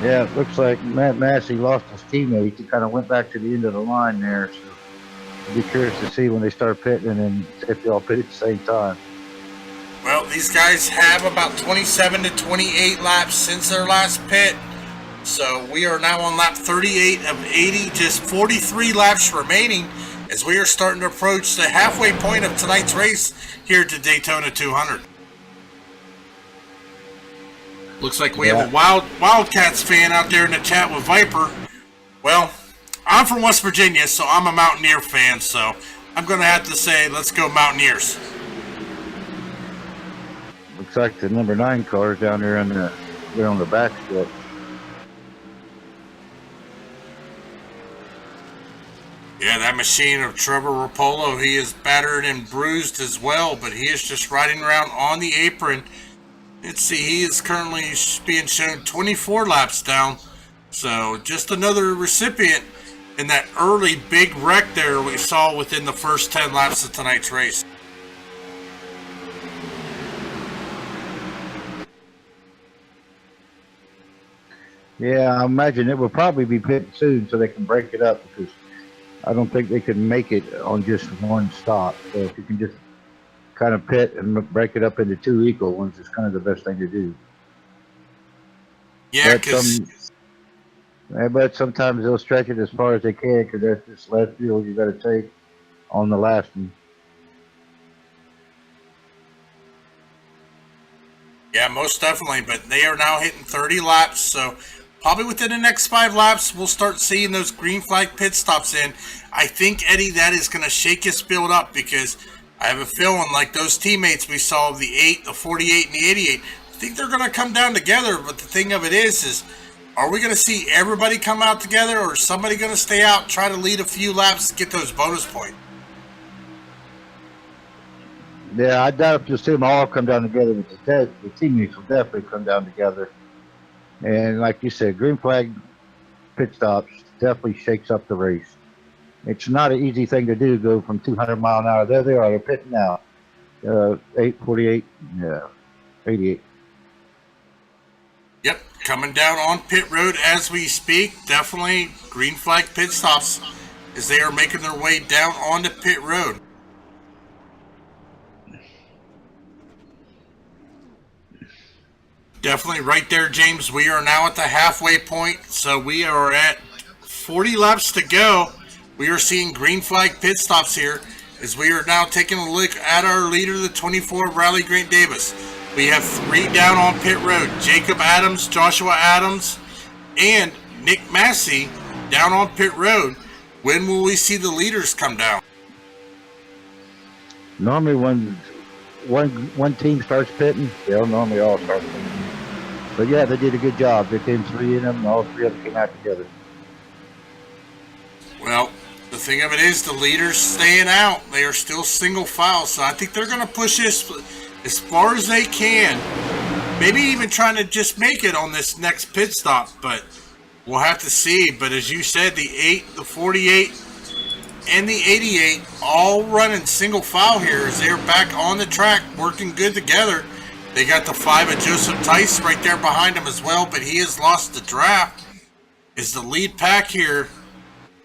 Yeah, it looks like Matt Massey lost his teammate. He kind of went back to the end of the line there. So I'll be curious to see when they start pitting and if they all pit at the same time. Well, these guys have about 27 to 28 laps since their last pit. So we are now on lap 38 of 80, just 43 laps remaining as we are starting to approach the halfway point of tonight's race here at the Daytona 200. Looks like we have a Wildcats fan out there in the chat with Viper. Well, I'm from West Virginia, so I'm a Mountaineer fan, so I'm going to have to say, let's go Mountaineers. Looks like the number 9 car is down there on the back strip. Yeah, that machine of Trevor Rapallo, he is battered and bruised as well, but he is just riding around on the apron. Let's see, he is currently being shown 24 laps down. So just another recipient in that early big wreck there we saw within the first 10 laps of tonight's race. Yeah, I imagine it will probably be pitting soon so they can break it up, because I don't think they can make it on just one stop. So if you can just kind of pit and break it up into 2 equal ones, is kind of the best thing to do. Yeah, but sometimes they'll stretch it as far as they can, because that's just less fuel you got to take on the last one. Yeah, most definitely, but they are now hitting 30 laps, so probably within the next 5 laps, we'll start seeing those green flag pit stops in. I think, Eddie, that is going to shake his build up, because I have a feeling like those teammates we saw, the 8, the 48, and the 88, I think they're going to come down together. But the thing of it is are we going to see everybody come out together, or is somebody going to stay out and try to lead a few laps to get those bonus points? Yeah, I doubt if you'll see them all come down together, but the teammates will definitely come down together. And like you said, green flag pit stops definitely shakes up the race. It's not an easy thing to do, go from 200 mile an hour. There they are, they're pitting out. 848, yeah, 88. Yep, coming down on pit road as we speak. Definitely green flag pit stops as they are making their way down onto pit road. Definitely right there, James. We are now at the halfway point, so we are at 40 laps to go. We are seeing green flag pit stops here as we are now taking a look at our leader, the 24 Riley Grant Davis. We have 3 down on pit road. Jacob Adams, Joshua Adams, and Nick Massey down on pit road. When will we see the leaders come down? Normally when one team starts pitting, they'll normally all start pitting. But yeah, they did a good job. There came 3 in them, and all 3 of them came out together. Well, the thing of it is, the leaders staying out. They are still single file, so I think they're going to push this as far as they can. Maybe even trying to just make it on this next pit stop, but we'll have to see. But as you said, the 8, the 48, and the 88 all running single file here as they're back on the track working good together. They got the 5 of Joseph Tice right there behind him as well, but he has lost the draft. As the lead pack here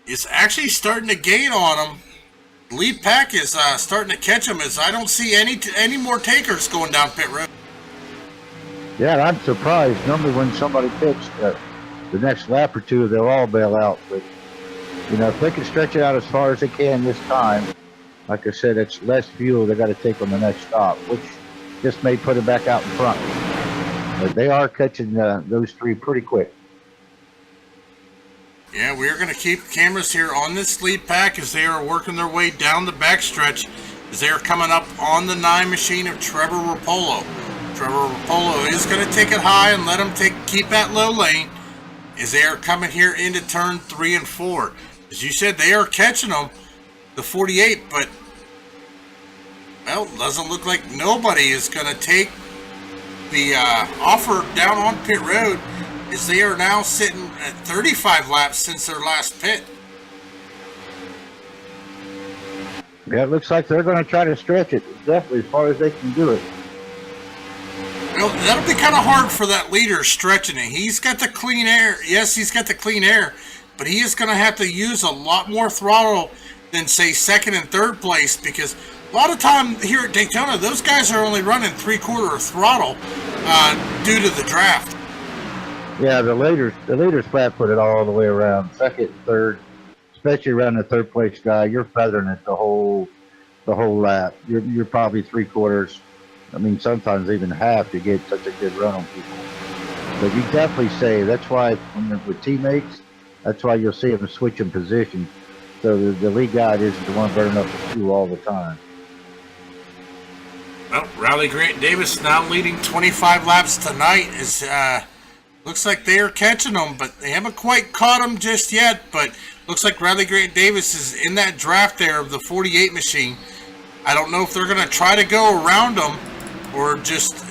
is actually starting to gain on him. The lead pack is starting to catch him as I don't see any more takers going down pit road. Yeah, I'm surprised. Normally when somebody picks the next lap or two, they'll all bail out. But, you know, if they can stretch it out as far as they can this time, like I said, it's less fuel they got to take on the next stop, which just may put it back out in front. But they are catching those 3 pretty quick. Yeah, we're going to keep cameras here on this lead pack as they are working their way down the backstretch as they are coming up on the 9 machine of Trevor Rapolo. Trevor Rapolo is going to take it high and let him keep that low lane as they are coming here into turn 3 and 4. As you said, they are catching them, the 48, but well, it doesn't look like nobody is going to take the offer down on pit road as they are now sitting at 35 laps since their last pit. Yeah, it looks like they're going to try to stretch it definitely as far as they can do it. Well, that'll be kind of hard for that leader stretching it. He's got the clean air. Yes, he's got the clean air, but he is going to have to use a lot more throttle than, say, 2nd and 3rd place, because a lot of time here at Daytona, those guys are only running 3/4 throttle due to the draft. Yeah, the leader's flat footed all the way around, 2nd, 3rd, especially around the 3rd place guy. You're feathering it the whole lap. You're probably 3/4. I mean, sometimes even half to get such a good run on people. But you definitely say that's why when you're with teammates, that's why you'll see them switching positions. So the lead guy isn't the one burning up the fuel all the time. Well, Riley Grant Davis now leading 25 laps tonight. Is looks like they are catching them, but they haven't quite caught them just yet. But looks like Riley Grant Davis is in that draft there of the 48 machine. I don't know if they're going to try to go around them or just,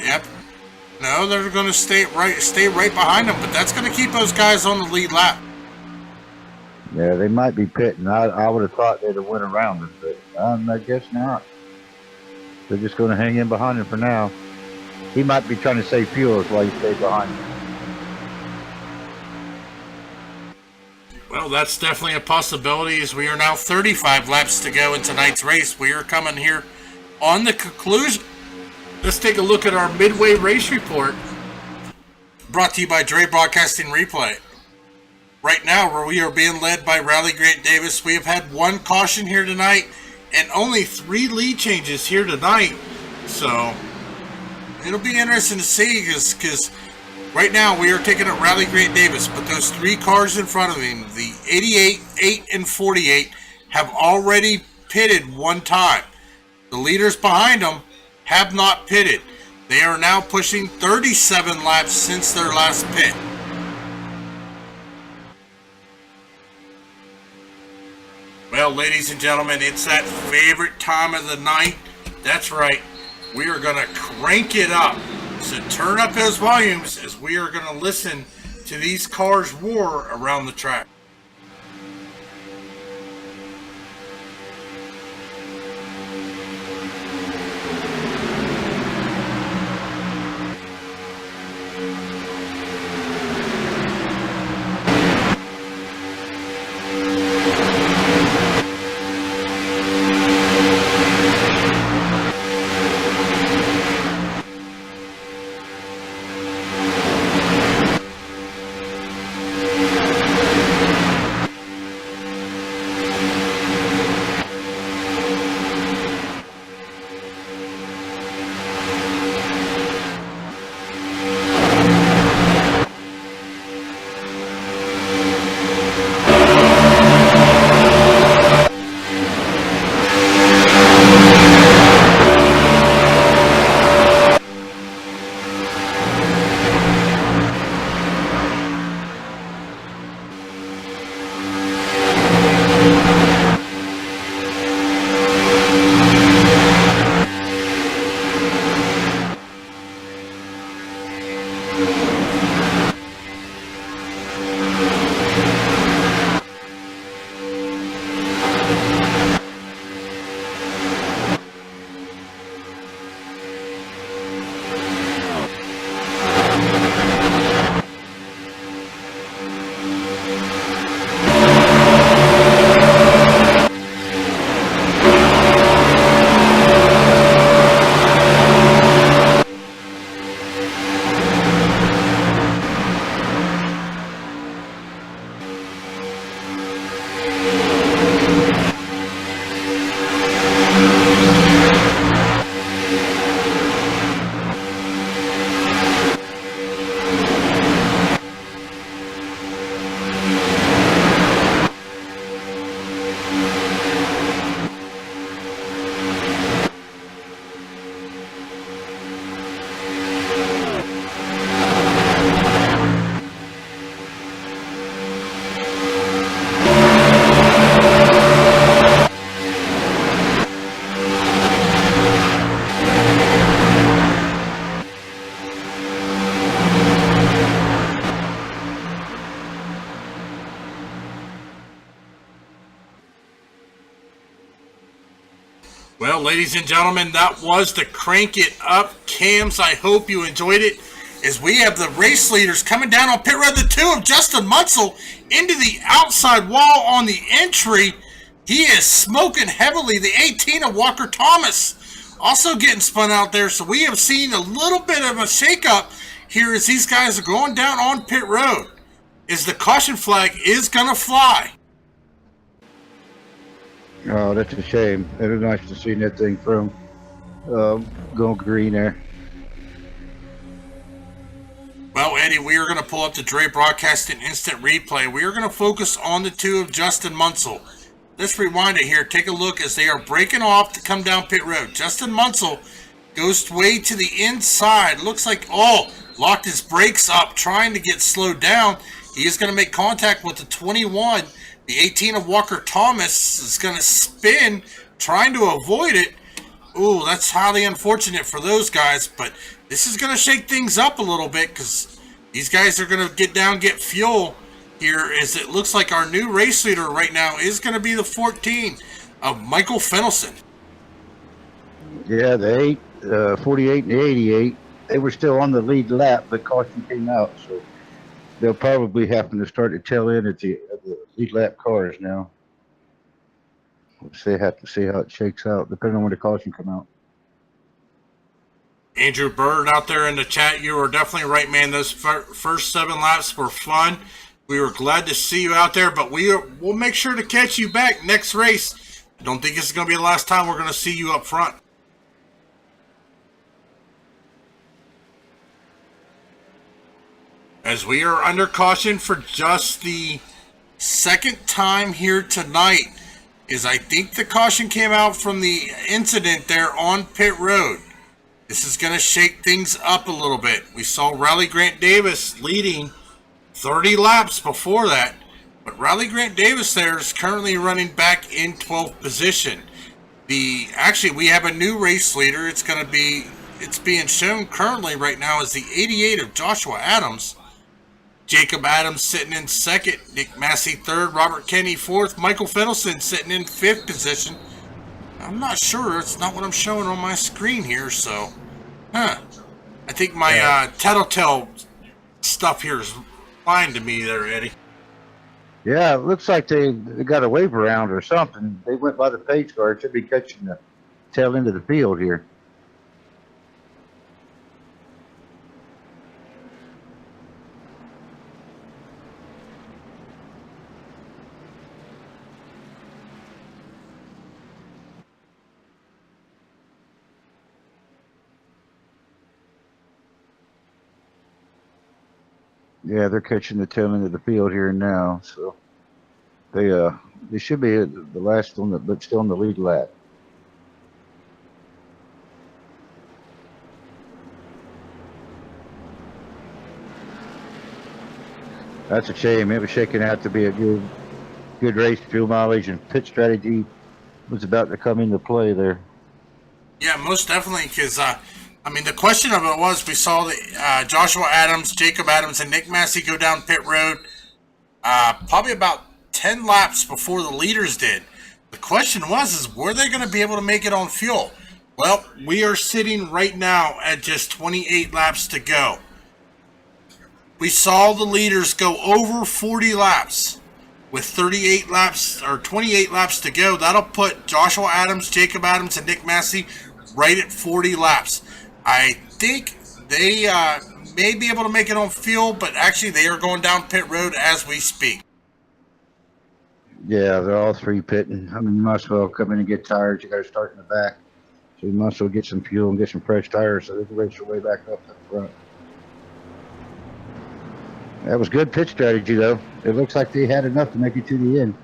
no, they're going to stay right behind them. But that's going to keep those guys on the lead lap. Yeah, they might be pitting. I would have thought they'd have went around it, but I guess not. They're just going to hang in behind him for now. He might be trying to save fuel while he stays behind him. Well, that's definitely a possibility as we are now 35 laps to go in tonight's race. We are coming here on the conclusion. Let's take a look at our midway race report brought to you by Dre Broadcasting Replay. Right now, where we are being led by Riley Grant Davis, we have had 1 caution here tonight and only 3 lead changes here tonight. So it'll be interesting to see because right now we are taking at Riley Grant Davis, but those 3 cars in front of him, the 88, 8, and 48, have already pitted 1 time. The leaders behind them have not pitted. They are now pushing 37 laps since their last pit. Well, ladies and gentlemen, it's that favorite time of the night. That's right. We are going to crank it up. So turn up those volumes as we are going to listen to these cars roar around the track. Well, ladies and gentlemen, that was the Crank It Up Cams. I hope you enjoyed it, as we have the race leaders coming down on pit road. The 2 of Justin Munsell into the outside wall on the entry. He is smoking heavily. The 18 of Walker Thomas also getting spun out there. So we have seen a little bit of a shakeup here as these guys are going down on pit road. As the caution flag is going to fly. Oh, that's a shame. It was nice to see that thing from going green there. Well, Eddie, we are going to pull up the Dre Broadcasting Instant Replay. We are going to focus on the 2 of Justin Munsell. Let's rewind it here. Take a look as they are breaking off to come down pit road. Justin Munsell goes way to the inside. Looks like, locked his brakes up, trying to get slowed down. He is going to make contact with the 21. The 18 of Walker Thomas is going to spin, trying to avoid it. Ooh, that's highly unfortunate for those guys, but this is going to shake things up a little bit because these guys are going to get down, get fuel here, as it looks like our new race leader right now is going to be the 14 of Michael Fennelson. Yeah, the 48 and the 88, they were still on the lead lap, but caution came out, so they'll probably happen to start to tail in at the lead lap cars now. They have to see how it shakes out, depending on when the caution come out. Andrew Bird out there in the chat, you are definitely right, man. Those first 7 laps were fun. We were glad to see you out there, but we'll make sure to catch you back next race. I don't think this is going to be the last time we're going to see you up front. As we are under caution for just the second time here tonight, is I think the caution came out from the incident there on pit road. This is going to shake things up a little bit. We saw Riley Grant Davis leading 30 laps before that, but Riley Grant Davis there is currently running back in 12th position. Actually, we have a new race leader. It's being shown currently right now as the 88 of Joshua Adams. Jacob Adams sitting in 2nd, Nick Massey 3rd, Robert Kenny 4th, Michael Fennelson sitting in 5th position. I'm not sure. It's not what I'm showing on my screen here, so. I think my tattletale stuff here is fine to me there, Eddie. Yeah, it looks like they got a wave around or something. They went by the pace car. It should be catching the tail end of the field here. Yeah, they're catching the tail end of the field here now, so they should be the last one, but still in the lead lap. That's a shame. It was shaking out to be a good race. Fuel mileage and pit strategy was about to come into play there. Yeah, most definitely, because the question of it was, we saw that Joshua Adams, Jacob Adams, and Nick Massey go down pit road probably about 10 laps before the leaders did. The question was, were they going to be able to make it on fuel? Well, we are sitting right now at just 28 laps to go. We saw the leaders go over 40 laps. With 38 laps or 28 laps to go, that'll put Joshua Adams, Jacob Adams, and Nick Massey right at 40 laps. I think they may be able to make it on fuel, but actually they are going down pit road as we speak. Yeah, they're all 3 pitting. You might as well come in and get tires. You got to start in the back. So you might as well get some fuel and get some fresh tires so they can race their way back up to the front. That was good pit strategy, though. It looks like they had enough to make it to the end.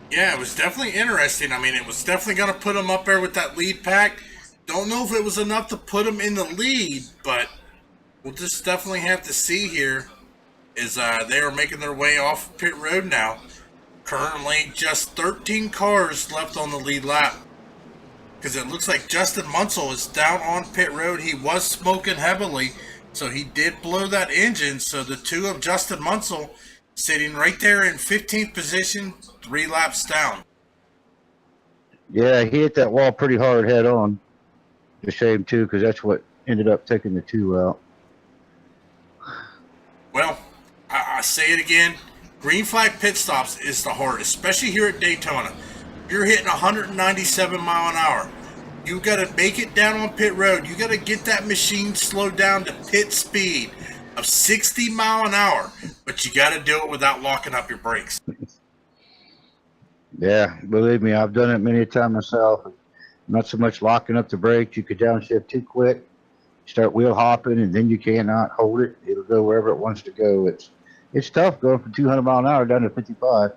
Yeah, it was definitely interesting. It was definitely going to put them up there with that lead pack. Don't know if it was enough to put them in the lead, but we'll just definitely have to see here as they are making their way off pit road now. Currently, just 13 cars left on the lead lap. Because it looks like Justin Munsell is down on pit road. He was smoking heavily, so he did blow that engine. So the 2 of Justin Munsell sitting right there in 15th position, 3 laps down. Yeah, he hit that wall pretty hard head on. A shame too, because that's what ended up taking the 2 out. Well, I say it again. Green flag pit stops is the hardest, especially here at Daytona. You're hitting 197 mile an hour. You got to make it down on pit road. You got to get that machine slowed down to pit speed of 60 mile an hour, but you got to do it without locking up your brakes. Yeah, believe me, I've done it many a time myself. Not so much locking up the brakes. You could downshift too quick, start wheel hopping, and then you cannot hold it. It'll go wherever it wants to go. It's tough going from 200 mile an hour down to 55.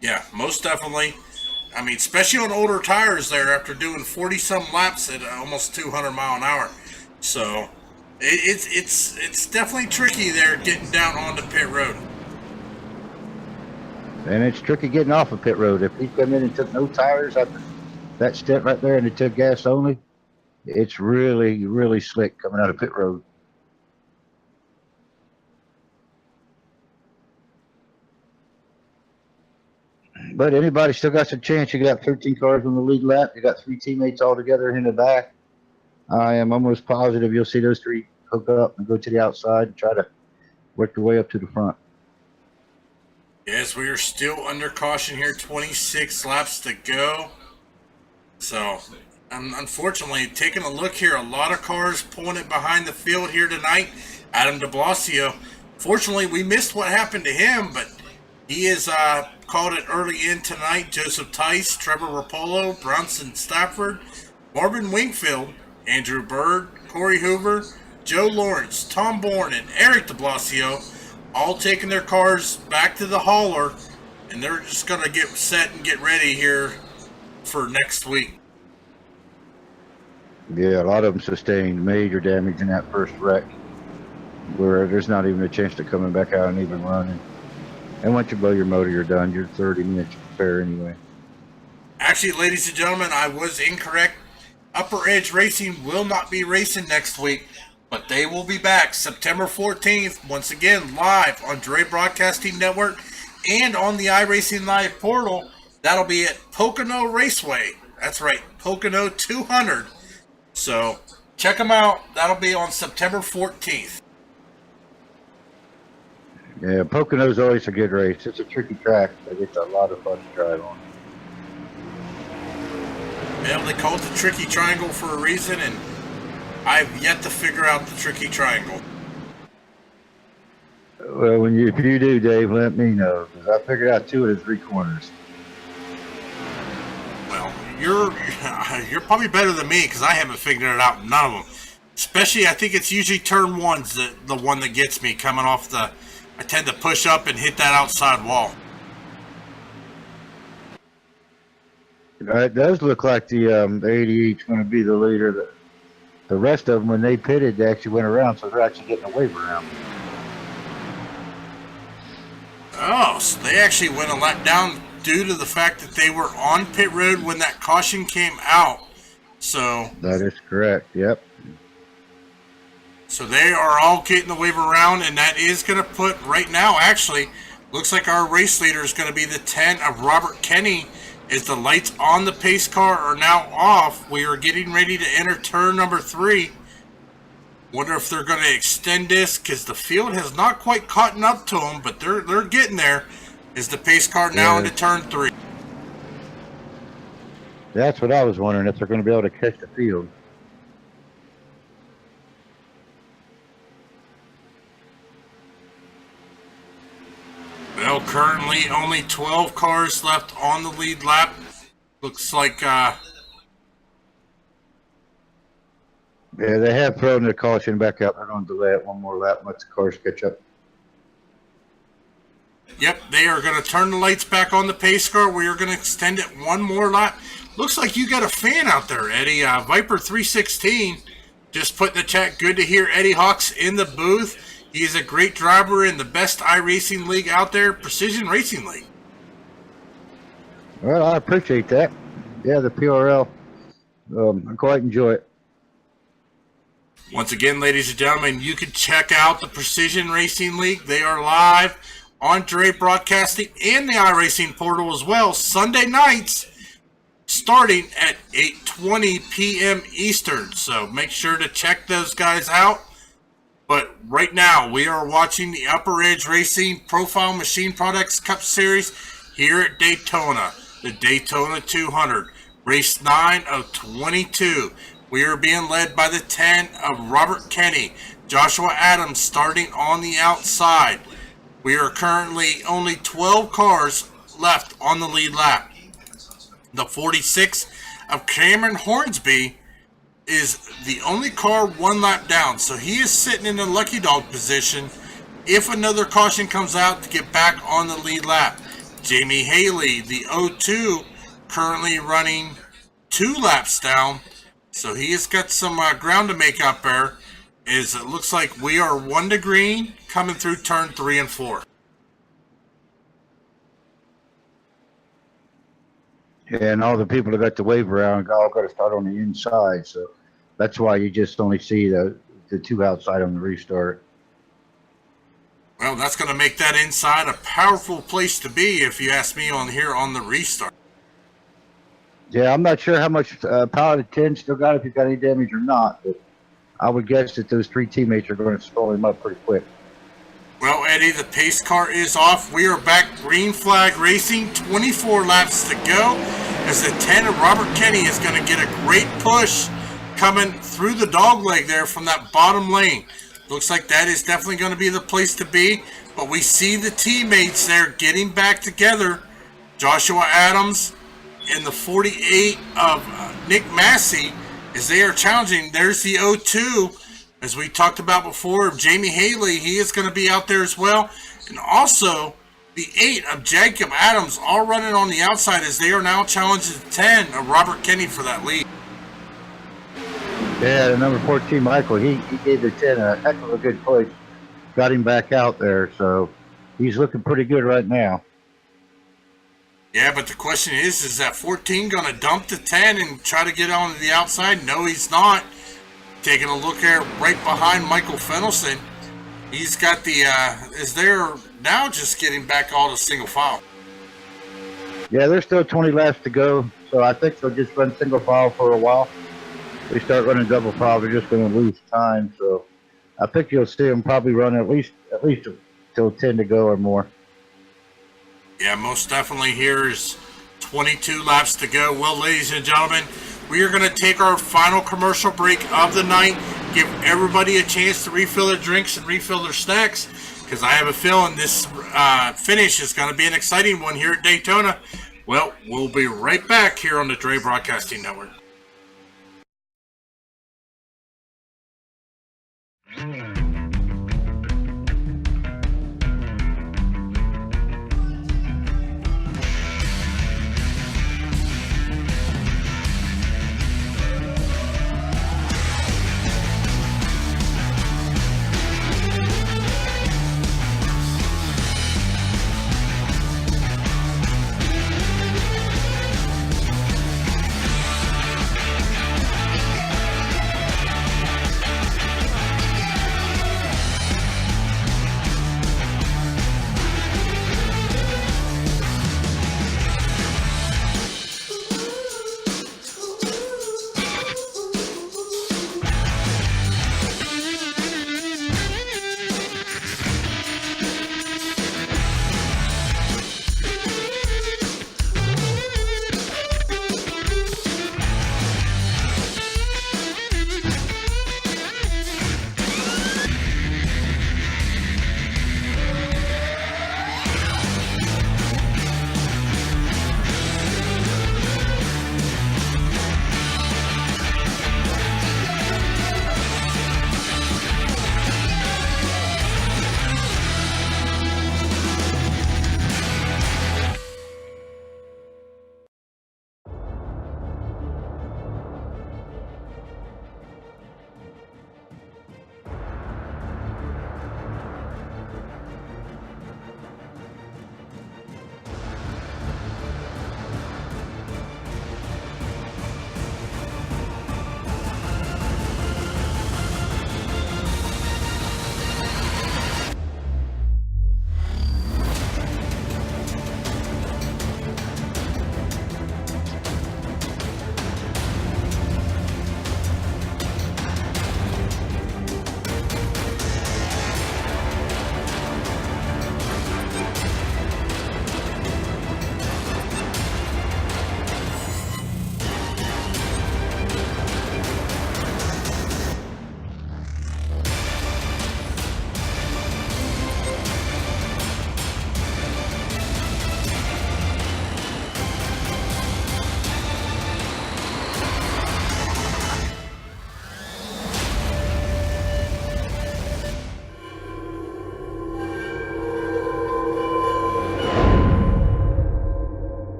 Yeah, most definitely. I mean, especially on older tires there after doing 40-some laps at almost 200 mile an hour. So it's definitely tricky there getting down onto pit road. And it's tricky getting off of pit road. If he come in and took no tires after that stint right there and he took gas only, it's really, really slick coming out of pit road. But anybody still got some chance. You got 13 cars on the lead lap. You got 3 teammates all together in the back. I am almost positive you'll see those 3 hook up and go to the outside and try to work their way up to the front. Yes, we are still under caution here. 26 laps to go. So, unfortunately, taking a look here, a lot of cars pulling it behind the field here tonight. Adam de Blasio. Fortunately, we missed what happened to him, but he is called it early in tonight. Joseph Tice, Trevor Rapolo, Bronson Stafford, Marvin Wingfield, Andrew Bird, Corey Hoover, Joe Lawrence, Tom Bourne, and Eric de Blasio all taking their cars back to the hauler, and they're just going to get set and get ready here for next week. Yeah, a lot of them sustained major damage in that first wreck where there's not even a chance to coming back out and even running. And once you blow your motor, you're done. You're 30 minutes to prepare anyway. Actually, ladies and gentlemen, I was incorrect. Upper Edge Racing will not be racing next week, but they will be back September 14th, once again, live on Dre Broadcasting Network and on the iRacing Live portal. That'll be at Pocono Raceway. That's right, Pocono 200. So check them out. That'll be on September 14th. Yeah, Pocono's always a good race. It's a tricky track, but it's a lot of fun to drive on. Well, they call it the Tricky Triangle for a reason, and I've yet to figure out the Tricky Triangle. Well, if you do, Dave, let me know, because I figured out 2 of the 3 corners. Well, you're probably better than me, because I haven't figured it out in none of them. Especially, I think it's usually turn 1's the one that gets me coming off the... I tend to push up and hit that outside wall. It does look like the 88 is going to be the leader. The rest of them, when they pitted, they actually went around, so they're actually getting a wave around. Oh, so they actually went a lap down due to the fact that they were on pit road when that caution came out. So that is correct. Yep. So they are all getting the wave around, and that is going to put, right now, actually, looks like our race leader is going to be the 10 of Robert Kenny. As the lights on the pace car are now off, we are getting ready to enter turn number 3. Wonder if they're going to extend this, because the field has not quite caught up to them, but they're getting there. Is the pace car now into turn 3? That's what I was wondering, if they're going to be able to catch the field. Well, currently only 12 cars left on the lead lap. Looks like... Yeah, they have thrown their caution back out. They're going to delay it one more lap and let the cars catch up. Yep, they are going to turn the lights back on the pace car. We are going to extend it one more lap. Looks like you got a fan out there, Eddie. Viper 316 just put in the chat. Good to hear Eddie Hawks in the booth. He is a great driver in the best iRacing league out there, Precision Racing League. Well, I appreciate that. Yeah, the PRL. I quite enjoy it. Once again, ladies and gentlemen, you can check out the Precision Racing League. They are live on Dre Broadcasting and the iRacing portal as well. Sunday nights, starting at 8:20 p.m. Eastern. So make sure to check those guys out. But right now, we are watching the Upper Edge Racing Profile Machine Products Cup Series here at Daytona, the Daytona 200, race 9 of 22. We are being led by the 10 of Robert Kenny, Joshua Adams starting on the outside. We are currently only 12 cars left on the lead lap. The 46 of Cameron Hornsby is the only car one lap down, so he is sitting in a lucky dog position if another caution comes out to get back on the lead lap. Jamie Haley, the 02, currently running 2 laps down, so he has got some ground to make up there. It looks like we are 1 to green coming through turn 3 and 4. Yeah, and all the people that got the wave around all got to start on the inside, so that's why you just only see the 2 outside on the restart. Well, that's going to make that inside a powerful place to be, if you ask me, on here on the restart. Yeah, I'm not sure how much power the 10 still got, if you got any damage or not, but I would guess that those 3 teammates are going to slow him up pretty quick. Well, Eddie, the pace car is off. We are back green flag racing, 24 laps to go, as the 10 of Robert Kenny is going to get a great push coming through the dog leg there from that bottom lane. Looks like that is definitely going to be the place to be, but we see the teammates there getting back together. Joshua Adams and the 48 of Nick Massey, as they are challenging. There's the 02, as we talked about before, of Jamie Haley. He is going to be out there as well. And also the 8 of Jacob Adams, all running on the outside, as they are now challenging the 10 of Robert Kenny for that lead. Yeah, the number 14, Michael, he gave the 10 a heck of a good push. Got him back out there, so he's looking pretty good right now. Yeah, but the question is that 14 going to dump the 10 and try to get on the outside? No, he's not. Taking a look there right behind Michael Fennelson. He's got the, is there now just getting back all to single file. Yeah, there's still 20 laps to go, so I think they'll just run single file for a while. If they start running double file, they're just going to lose time, so I think you'll see them probably run at least till 10 to go or more. Yeah, most definitely. Here is 22 laps to go. Well, ladies and gentlemen, we are going to take our final commercial break of the night, give everybody a chance to refill their drinks and refill their snacks, because I have a feeling this finish is going to be an exciting one here at Daytona. Well, we'll be right back here on the Dre Broadcasting Network.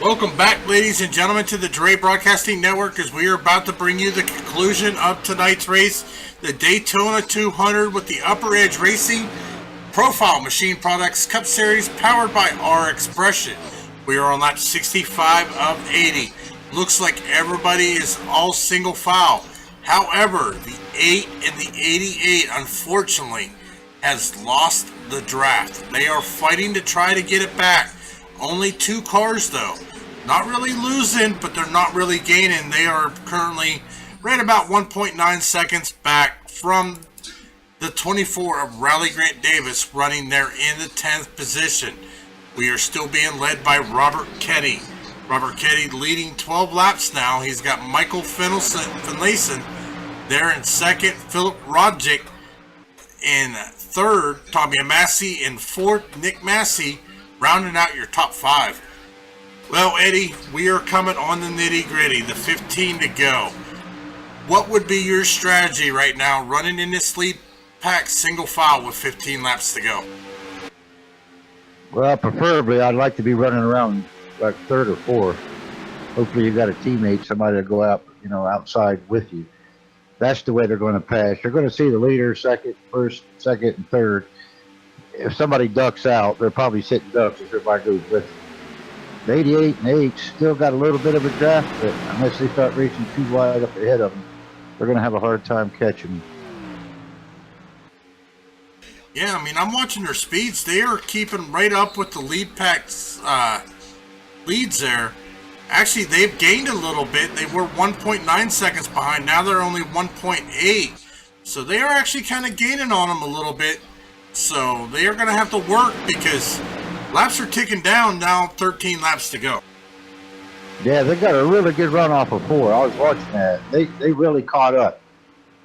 Welcome back, ladies and gentlemen, to the Dre Broadcasting Network, as we are about to bring you the conclusion of tonight's race, the Daytona 200 with the Upper Edge Racing Profile Machine Products Cup Series, powered by our Expression. We are on lap 65 of 80. Looks like everybody is all single file. However, the 8 and the 88, unfortunately, has lost the draft. They are fighting to try to get it back. Only 2 cars, though. Not really losing, but they're not really gaining. They are currently right about 1.9 seconds back from the 24 of Riley Grant Davis, running there in the 10th position. We are still being led by Robert Ketty. Robert Ketty leading 12 laps now. He's got Michael Finlayson there in second, Philip Rodgick in third, Tommy Massey in fourth, Nick Massey rounding out your top 5. Well, Eddie, we are coming on the nitty-gritty, the 15 to go. What would be your strategy right now running in this lead pack single file with 15 laps to go? Well, preferably, I'd like to be running around like third or fourth. Hopefully, you got a teammate, somebody to go out, outside with you. That's the way they're going to pass. You're going to see the leader, first, second, and third. If somebody ducks out, they're probably sitting ducks if everybody goes with them. The 88 and 8 still got a little bit of a draft, but unless they start racing too wide up ahead of them, they're going to have a hard time catching them. Yeah, I mean, I'm watching their speeds. They are keeping right up with the lead pack's leads there. Actually, they've gained a little bit. They were 1.9 seconds behind. Now they're only 1.8. So they are actually kind of gaining on them a little bit. So they are going to have to work because laps are ticking down now, 13 laps to go. Yeah, they got a really good run off of 4. I was watching that. They really caught up.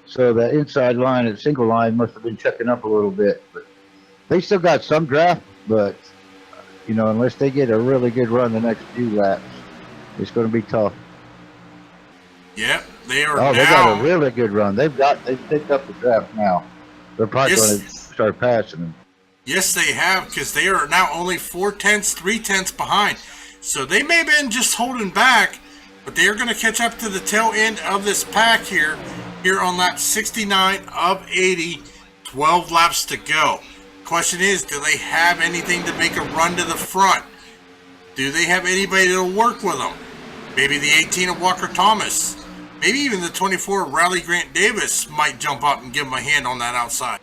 So the inside line and single line must have been checking up a little bit. But they still got some draft, but, unless they get a really good run the next few laps, it's going to be tough. Yep, they are now. They got a really good run. They've picked up the draft now. They're probably going to start passing them. Yes, they have, because they are now only 3/10 behind. So they may have been just holding back, but they are going to catch up to the tail end of this pack here on lap 69 of 80, 12 laps to go. Question is, do they have anything to make a run to the front? Do they have anybody to work with them? Maybe the 18 of Walker Thomas. Maybe even the 24 of Riley Grant Davis might jump up and give them a hand on that outside.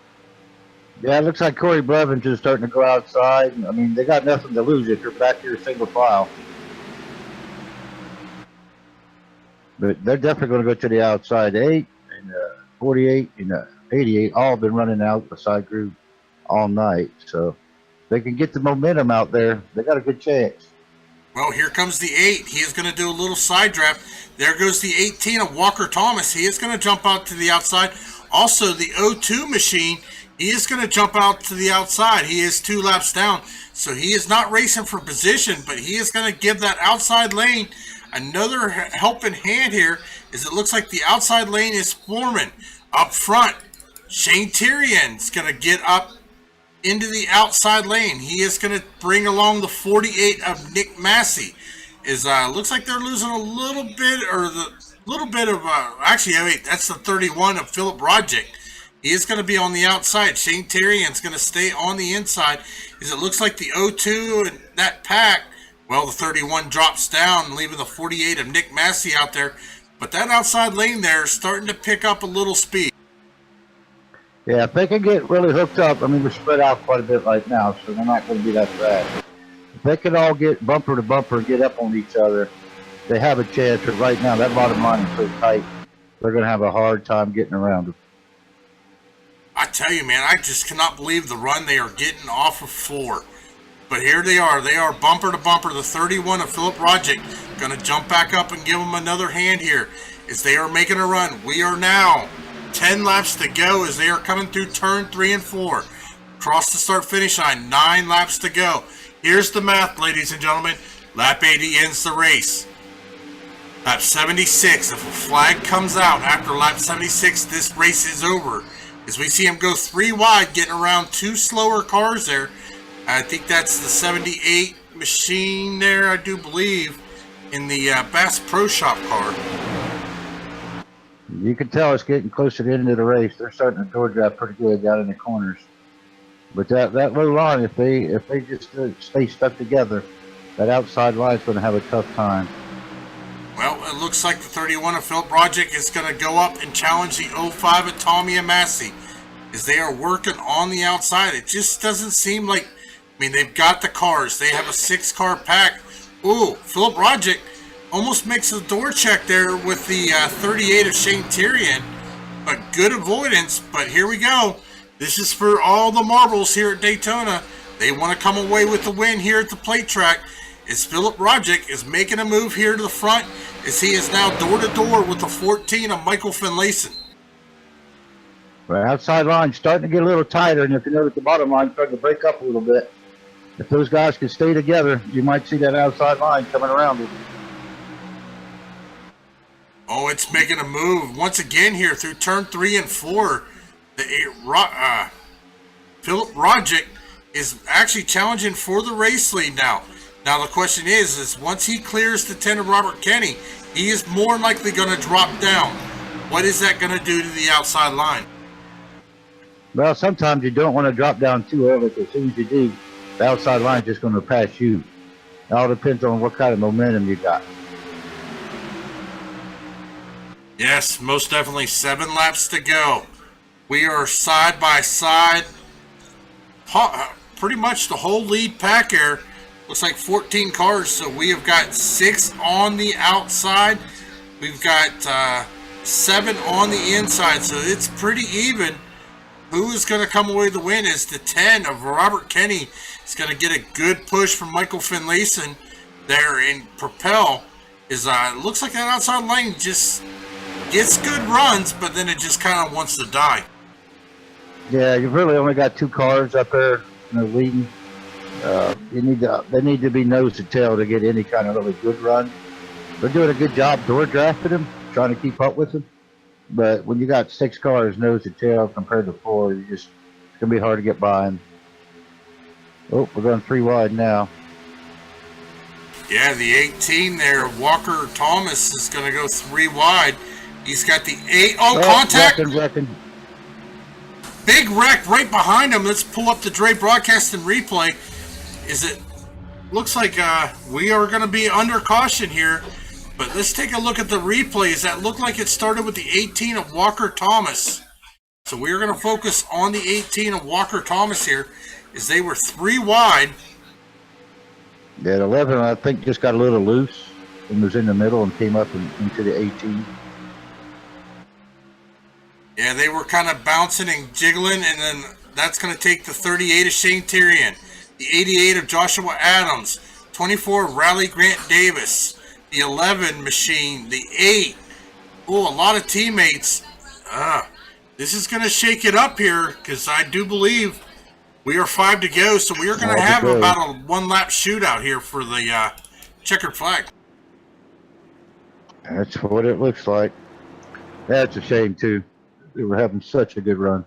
Yeah, it looks like Corey Blevins is starting to go outside. I mean, they got nothing to lose if you're back here single file. But they're definitely going to go to the outside. 8 and 48 and 88 all been running out the side group all night. So they can get the momentum out there. They got a good chance. Well, here comes the 8. He is going to do a little side draft. There goes the 18 of Walker Thomas. He is going to jump out to the outside. Also, the O2 machine, he is going to jump out to the outside. He is 2 laps down. So he is not racing for position, but he is going to give that outside lane another helping hand here, as it looks like the outside lane is forming. Up front, Shane Tyrion is going to get up into the outside lane. He is going to bring along the 48 of Nick Massey. Looks like they're losing a little bit, actually, wait, that's the 31 of Philip Rodgick. He is going to be on the outside. Shane Tyrion's going to stay on the inside, as it looks like the O2 and that pack, well, the 31 drops down, leaving the 48 of Nick Massey out there. But that outside lane there is starting to pick up a little speed. Yeah, if they can get really hooked up, I mean, we're spread out quite a bit right now, so they're not going to be that fast. If they can all get bumper to bumper and get up on each other, they have a chance. But right now, that bottom line is so tight, they're going to have a hard time getting around them. I tell you, man, I just cannot believe the run they are getting off of 4. But here they are. They are bumper to bumper. The 31 of Philip Rodgick going to jump back up and give them another hand here as they are making a run. We are now 10 laps to go as they are coming through turn 3 and 4. Across the start-finish line, 9 laps to go. Here's the math, ladies and gentlemen. Lap 80 ends the race. Lap 76, if a flag comes out after lap 76, this race is over. As we see him go 3 wide, getting around 2 slower cars there. I think that's the 78 machine there, I do believe, in the Bass Pro Shop car. You can tell it's getting close to the end of the race. They're starting to door drive pretty good down in the corners. But that low line, if they just stay stuck together, that outside line's going to have a tough time. Well, it looks like the 31 of Philip Rogic is going to go up and challenge the 05 of Tommy Amassi, as they are working on the outside. It just doesn't seem like, I mean, they've got the cars. They have a 6-car pack. Ooh, Philip Rogic almost makes a door check there with the 38 of Shane Tyrion. But good avoidance, but here we go. This is for all the marbles here at Daytona. They want to come away with the win here at the plate track. As Philip Rogic is making a move here to the front, as he is now door-to-door with the 14 of Michael Finlayson. Well, outside line starting to get a little tighter, and if you notice the bottom line starting to break up a little bit. If those guys can stay together, you might see that outside line coming around. Oh, it's making a move once again here through turn 3 and 4. Philip Rogic is actually challenging for the race lead now. Now the question is once he clears the 10 of Robert Kenny, he is more likely going to drop down. What is that going to do to the outside line? Well, sometimes you don't want to drop down too early, because as soon as you do, the outside line is just going to pass you. It all depends on what kind of momentum you got. Yes, most definitely 7 laps to go. We are side by side. Pretty much the whole lead pack here. Looks like 14 cars, so we have got 6 on the outside. We've got 7 on the inside, so it's pretty even. Who is going to come away with the win is the 10 of Robert Kenny. He's going to get a good push from Michael Finlayson there in Propel. Looks like that outside lane just gets good runs, but then it just kind of wants to die. Yeah, you've really only got 2 cars up there, leading. They need to be nose to tail to get any kind of really good run. They're doing a good job door drafting him, trying to keep up with him. But when you got 6 cars nose to tail compared to 4, it's gonna be hard to get by him. Oh, we're going 3 wide now. Yeah, the 18 there, Walker Thomas, is going to go 3 wide. He's got the 8. Oh, contact! Wrecking. Big wreck right behind him. Let's pull up the Dre broadcast and replay. Looks like we are going to be under caution here, but let's take a look at the replays. That looked like it started with the 18 of Walker Thomas. So we are going to focus on the 18 of Walker Thomas here, as they were 3 wide. Yeah, the 11, I think, just got a little loose and was in the middle and came up into the 18. Yeah, they were kind of bouncing and jiggling, and then that's going to take the 38 of Shane Tyrion, the 88 of Joshua Adams, 24 of Riley Grant Davis, the 11 machine, the 8. Oh, a lot of teammates. This is going to shake it up here, because I do believe we are 5 to go, so we are going to have about a 1-lap shootout here for the checkered flag. That's what it looks like. That's a shame, too. We were having such a good run.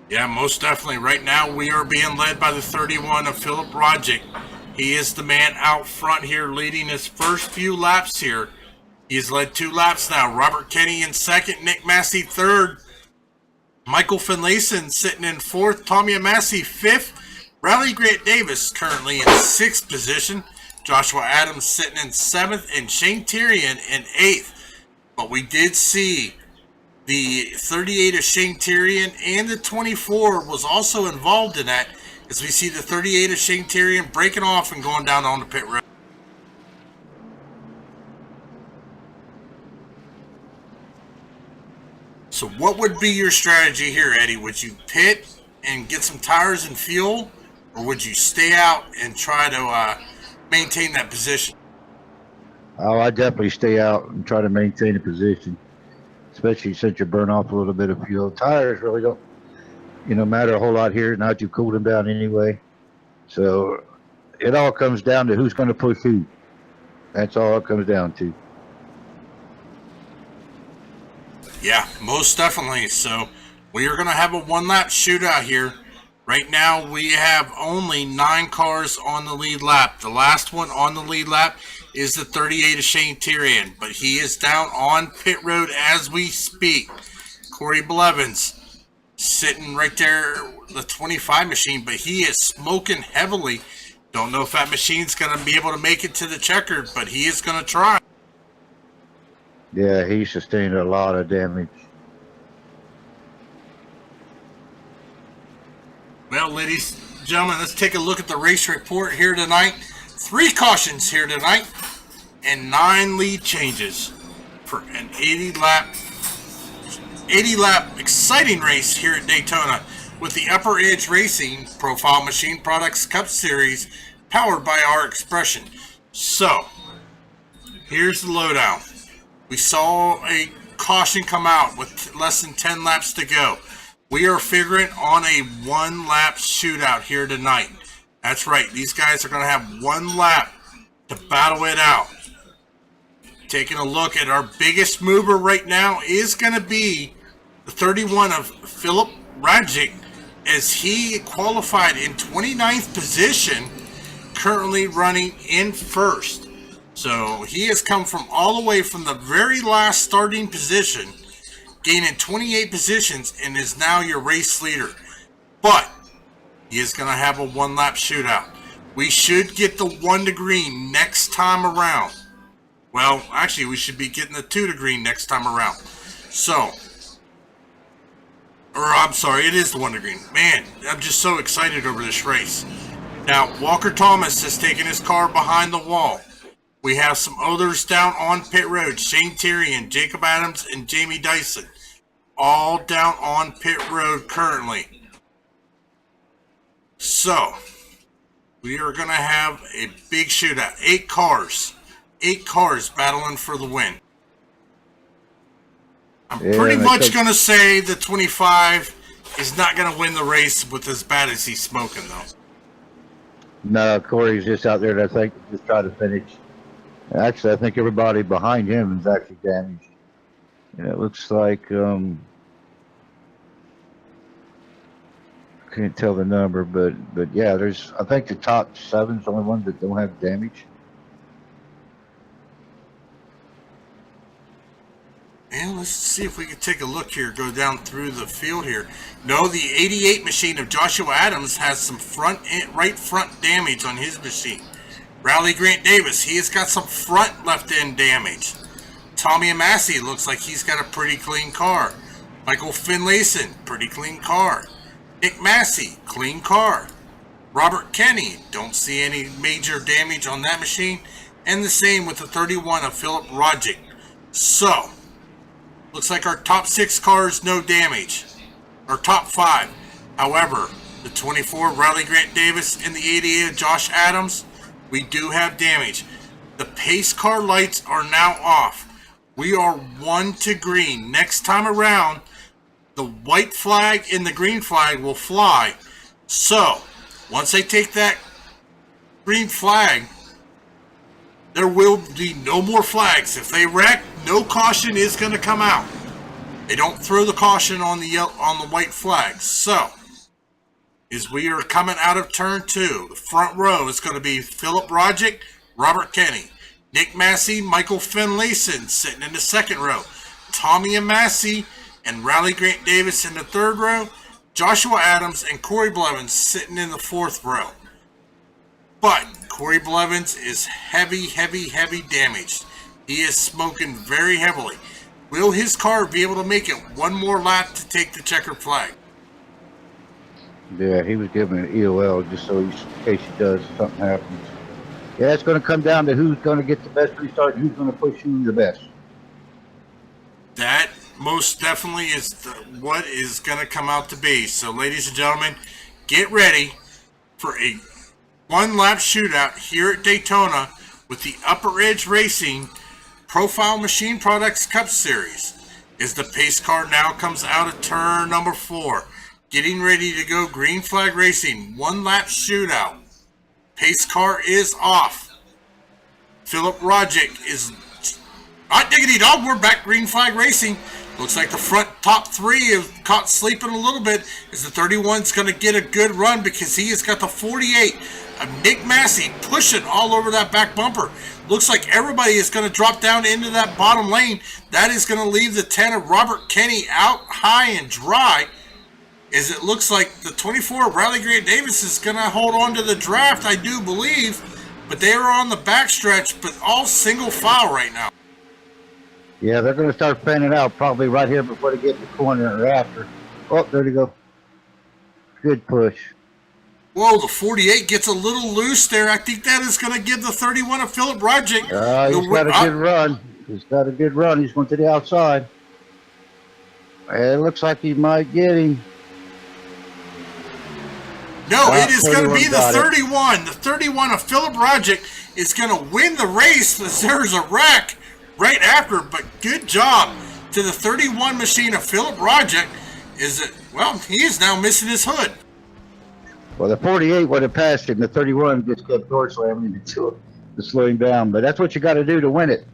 Yeah, most definitely. Right now, we are being led by the 31 of Philip Rogic. He is the man out front here, leading his first few laps here. He's led 2 laps now. Robert Kenny in second, Nick Massey third. Michael Finlayson sitting in 4th, Tommy Amassi 5th. Riley Grant Davis currently in 6th position. Joshua Adams sitting in 7th, and Shane Tyrion in 8th. But we did see the 38 of Shane Tyrion and the 24 was also involved in that, as we see the 38 of Shane Tyrion breaking off and going down on the pit road. So what would be your strategy here, Eddie? Would you pit and get some tires and fuel, or would you stay out and try to maintain that position? Oh, I definitely stay out and try to maintain a position, especially since you burn off a little bit of fuel. Tires really don't, matter a whole lot here. Not you cool them down anyway. So it all comes down to who's going to push who. That's all it comes down to. Yeah, most definitely. So we are going to have a 1-lap shootout here. Right now, we have only 9 cars on the lead lap. The last one on the lead lap is the 38 of Shane Tyrion, but he is down on pit road as we speak. Corey Blevins sitting right there, the 25 machine, but he is smoking heavily. Don't know if that machine's going to be able to make it to the checkered, but he is going to try. Yeah, he sustained a lot of damage. Well, ladies and gentlemen, let's take a look at the race report here tonight. 3 cautions here tonight and 9 lead changes for an 80 lap exciting race here at Daytona with the Upper Edge Racing Profile Machine Products Cup Series powered by our Expression. So, here's the lowdown. We saw a caution come out with less than 10 laps to go. We are figuring on a 1-lap shootout here tonight. That's right. These guys are going to have 1 lap to battle it out. Taking a look at our biggest mover right now is going to be the 31 of Philip Rajic, as he qualified in 29th position, currently running in first. So he has come from all the way from the very last starting position, gaining 28 positions, and is now your race leader. But he is going to have a 1-lap shootout. We should get the 1 to green next time around. Well, actually, we should be getting the 2 to green next time around. So, or I'm sorry, it is the 1 to green. Man, I'm just so excited over this race. Now, Walker Thomas has taken his car behind the wall. We have some others down on pit road. Shane Tyrion, Jacob Adams, and Jamie Dyson. All down on pit road currently. So, we are going to have a big shootout. 8 cars. 8 cars battling for the win. I'm pretty much going to say the 25 is not going to win the race with as bad as he's smoking, though. No, Corey's just out there, I think, just try to finish. Actually, I think everybody behind him is actually damaged. Yeah, it looks like, can't tell the number, but yeah, I think the top 7's the only ones that don't have damage. And let's see if we can take a look here, go down through the field here. No, the 88 machine of Joshua Adams has some right front damage on his machine. Rowley Grant Davis, he has got some front left end damage. Tommy Amassey looks like he's got a pretty clean car. Michael Finlayson, pretty clean car. Nick Massey, clean car. Robert Kenny, don't see any major damage on that machine. And the same with the 31 of Philip Rajic. So, looks like our top 6 cars, no damage. Our top 5. However, the 24 Riley Grant Davis and the 88 of Josh Adams, we do have damage. The pace car lights are now off. We are 1 to green. Next time around, the white flag and the green flag will fly. So, once they take that green flag, there will be no more flags. If they wreck, no caution is going to come out. They don't throw the caution on the white flag. So, as we are coming out of turn 2, the front row is going to be Philip Rajic, Robert Kenny, Nick Massey, Michael Finlayson sitting in the second row, Tommy Amassey and Riley Grant Davis in the third row, Joshua Adams and Corey Blevins sitting in the fourth row. But Corey Blevins is heavy damaged. He is smoking very heavily. Will his car be able to make it 1 more lap to take the checkered flag? Yeah, he was given an EOL just so in case he does, something happens. Yeah, it's going to come down to who's going to get the best restart and who's going to push you the best. That most definitely is what is going to come out to be. So, ladies and gentlemen, get ready for a 1-lap shootout here at Daytona with the Upper Edge Racing Profile Machine Products Cup Series. As the pace car now comes out of turn number 4. Getting ready to go green flag racing, 1-lap shootout. Pace car is off. Philip Rajic is hot diggity dog. We're back green flag racing. Looks like the front top three have caught sleeping a little bit as the 31's going to get a good run because he has got the 48 of Nick Massey pushing all over that back bumper. Looks like everybody is going to drop down into that bottom lane. That is going to leave the 10 of Robert Kenny out high and dry, as it looks like the 24 of Riley Grant Davis is going to hold on to the draft, I do believe. But they are on the backstretch, but all single file right now. Yeah, they're going to start fanning out probably right here before they get in the corner or after. Oh, there they go. Good push. Whoa, the 48 gets a little loose there. I think that is going to give the 31 of Philip Rodgick. He's got a good run. He's got a good run. He's going to the outside. It looks like he might get him. No, it is going to be the 31. The 31 of Philip Rodgick is going to win the race as there's a wreck right after, but good job to the 31 machine of Philip Rodgick. Well, he is now missing his hood. Well, the 48 would have passed him. The 31 just kept door slamming into it to slow him down. But that's what you got to do to win it.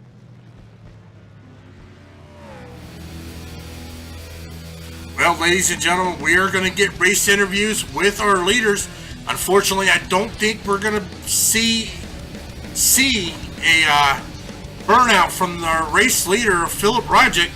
Well, ladies and gentlemen, we are going to get race interviews with our leaders. Unfortunately, I don't think we're going to see a burnout from the race leader, Philip Rodgick.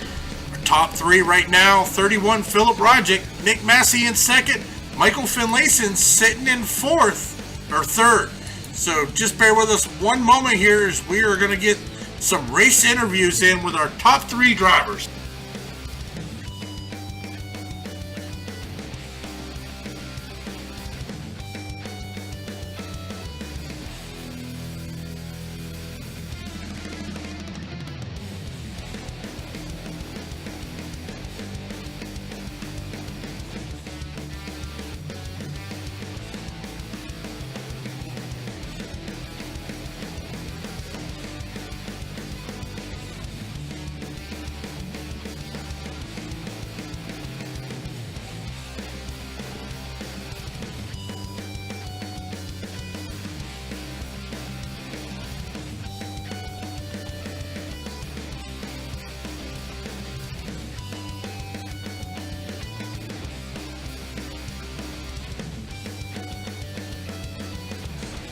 Our top three right now: 31 Philip Rodgick, Nick Massey in second, Michael Finlayson sitting in third. So just bear with us one moment here as we are going to get some race interviews in with our top three drivers.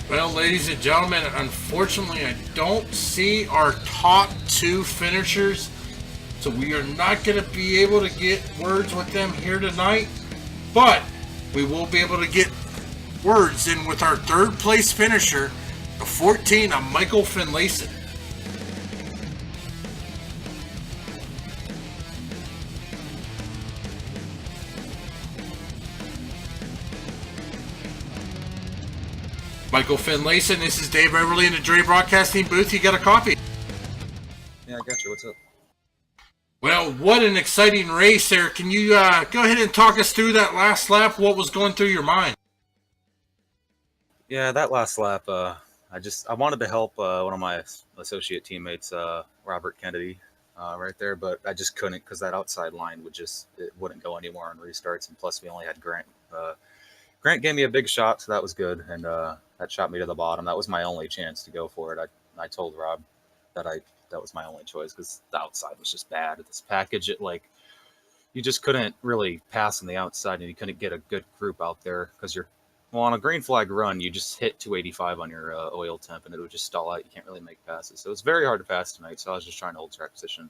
Well, ladies and gentlemen, unfortunately, I don't see our top two finishers, so we are not going to be able to get words with them here tonight, but we will be able to get words in with our third place finisher, the 14 of Michael Finlayson. Michael Finlayson, this is Dave Everly in the Dre Broadcasting booth. You got a coffee? Yeah, I got you. What's up? Well, what an exciting race there. Can you go ahead and talk us through that last lap? What was going through your mind? Yeah, that last lap, I wanted to help one of my associate teammates, Robert Kennedy, right there, but I just couldn't because that outside line wouldn't go anymore on restarts, and plus we only had Grant. Grant gave me a big shot, so that was good, and that shot me to the bottom. That was my only chance to go for it. I told Rob that was my only choice because the outside was just bad. This package, you just couldn't really pass on the outside, and you couldn't get a good group out there because on a green flag run, you just hit 285 on your oil temp, and it would just stall out. You can't really make passes. So it's very hard to pass tonight, so I was just trying to hold track position.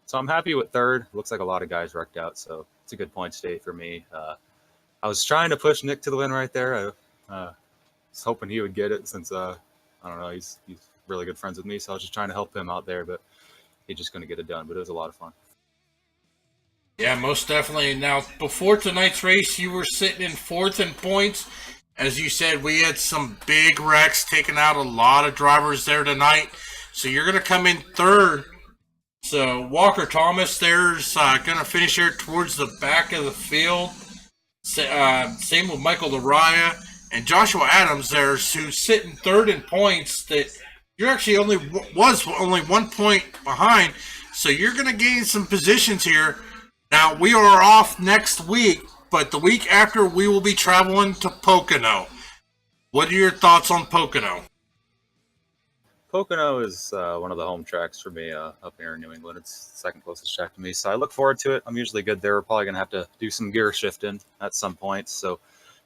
So I'm happy with third. Looks like a lot of guys wrecked out, so it's a good point state for me. I was trying to push Nick to the win right there. I was hoping he would get it since, I don't know, he's really good friends with me, so I was just trying to help him out there, but he's just going to get it done. But it was a lot of fun. Yeah, most definitely. Now, before tonight's race, you were sitting in fourth in points. As you said, we had some big wrecks, taking out a lot of drivers there tonight. So you're going to come in third. So Walker Thomas there's going to finish here towards the back of the field. Same with Michael Laraya and Joshua Adams there's who's sitting third in points. That you're actually only 1 point behind. So you're going to gain some positions here. Now, we are off next week, but the week after we will be traveling to Pocono. What are your thoughts on Pocono? Pocono is one of the home tracks for me up here in New England. It's the second closest track to me, so I look forward to it. I'm usually good there. We're probably going to have to do some gear shifting at some point, so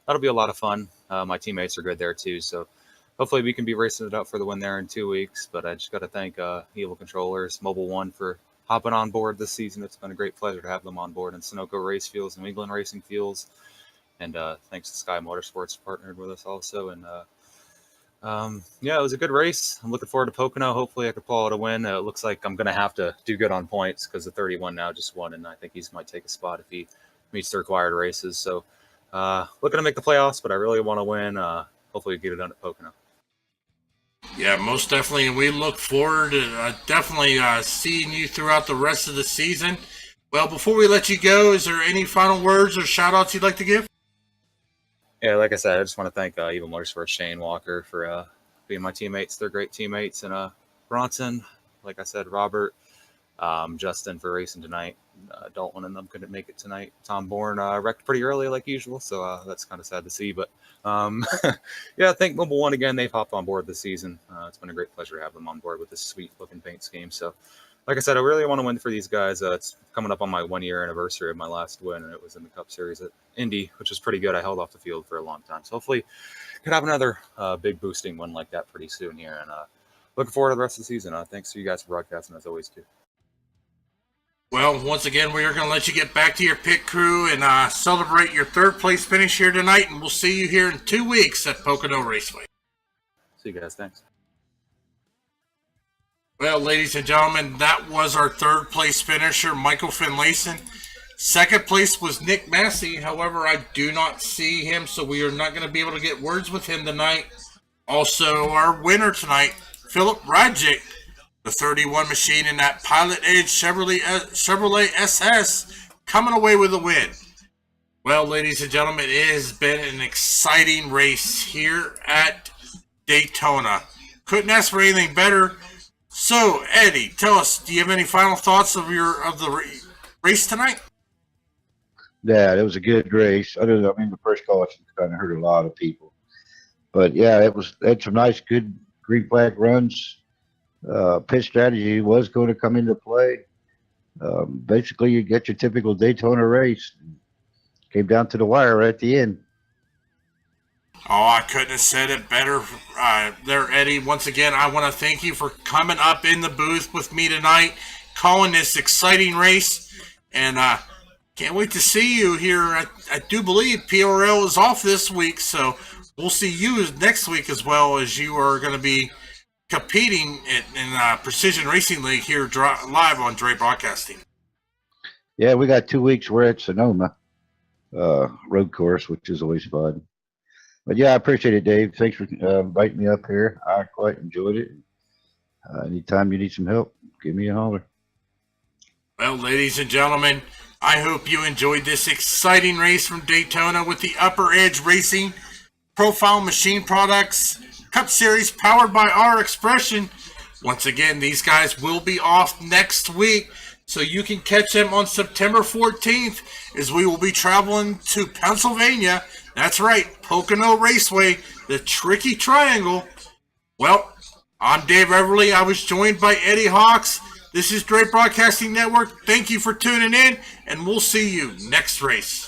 that'll be a lot of fun. My teammates are good there too, so hopefully we can be racing it out for the win there in 2 weeks. But I just got to thank Evil Controllers, Mobile One, for hopping on board this season. It's been a great pleasure to have them on board in Sunoco Race Fuels, New England Racing Fuels, and thanks to Sky Motorsports partnered with us also. And yeah, it was a good race. I'm looking forward to Pocono. Hopefully I could pull out a win. It looks like I'm going to have to do good on points because the 31 now just won, and I think he might take a spot if he meets the required races. So looking to make the playoffs, but I really want to win. Hopefully get it done at Pocono. Yeah, most definitely, and we look forward to definitely seeing you throughout the rest of the season. Well, before we let you go, is there any final words or shout-outs you'd like to give? Yeah, like I said, I just want to thank Evil Motorsports, Shane Walker, for being my teammates. They're great teammates. And Bronson, like I said, Robert, Justin for racing tonight. Dalton and them couldn't make it tonight. Tom Bourne wrecked pretty early like usual, so that's kind of sad to see. But yeah, thank Mobile One again. They've hopped on board this season. It's been a great pleasure to have them on board with this sweet-looking paint scheme. So like I said, I really want to win for these guys. It's coming up on my 1-year anniversary of my last win, and it was in the Cup Series at Indy, which was pretty good. I held off the field for a long time. So hopefully could have another big boosting win like that pretty soon here. And looking forward to the rest of the season. Thanks to you guys for broadcasting, as always, too. Well, once again, we are going to let you get back to your pit crew and celebrate your third-place finish here tonight, and we'll see you here in 2 weeks at Pocono Raceway. See you guys. Thanks. Well, ladies and gentlemen, that was our third-place finisher, Michael Finlayson. Second place was Nick Massey. However, I do not see him, so we are not going to be able to get words with him tonight. Also, our winner tonight, Philip Radjic, the 31 machine in that Pilot Edge Chevrolet SS, coming away with a win. Well, ladies and gentlemen, it has been an exciting race here at Daytona. Couldn't ask for anything better. So, Eddie, tell us, do you have any final thoughts of the race tonight? Yeah, it was a good race. The first caution kind of hurt a lot of people, but yeah, it had some nice, good green flag runs. Pit strategy was going to come into play. Basically, you get your typical Daytona race. Came down to the wire at the end. Oh, I couldn't have said it better there, Eddie. Once again, I want to thank you for coming up in the booth with me tonight, calling this exciting race, and can't wait to see you here. I do believe PRL is off this week, so we'll see you next week as well, as you are going to be competing in Precision Racing League here live on Dre Broadcasting. Yeah, we got 2 weeks. We're at Sonoma road course, which is always fun. But yeah, I appreciate it, Dave. Thanks for inviting me up here. I quite enjoyed it. Anytime you need some help, give me a holler. Well, ladies and gentlemen, I hope you enjoyed this exciting race from Daytona with the Upper Edge Racing Profile Machine Products Cup Series powered by our Expression. Once again, these guys will be off next week, so you can catch them on September 14th as we will be traveling to Pennsylvania. That's right, Pocono Raceway, the Tricky Triangle. Well, I'm Dave Everly. I was joined by Eddie Hawks. This is Dre Broadcasting Network. Thank you for tuning in, and we'll see you next race.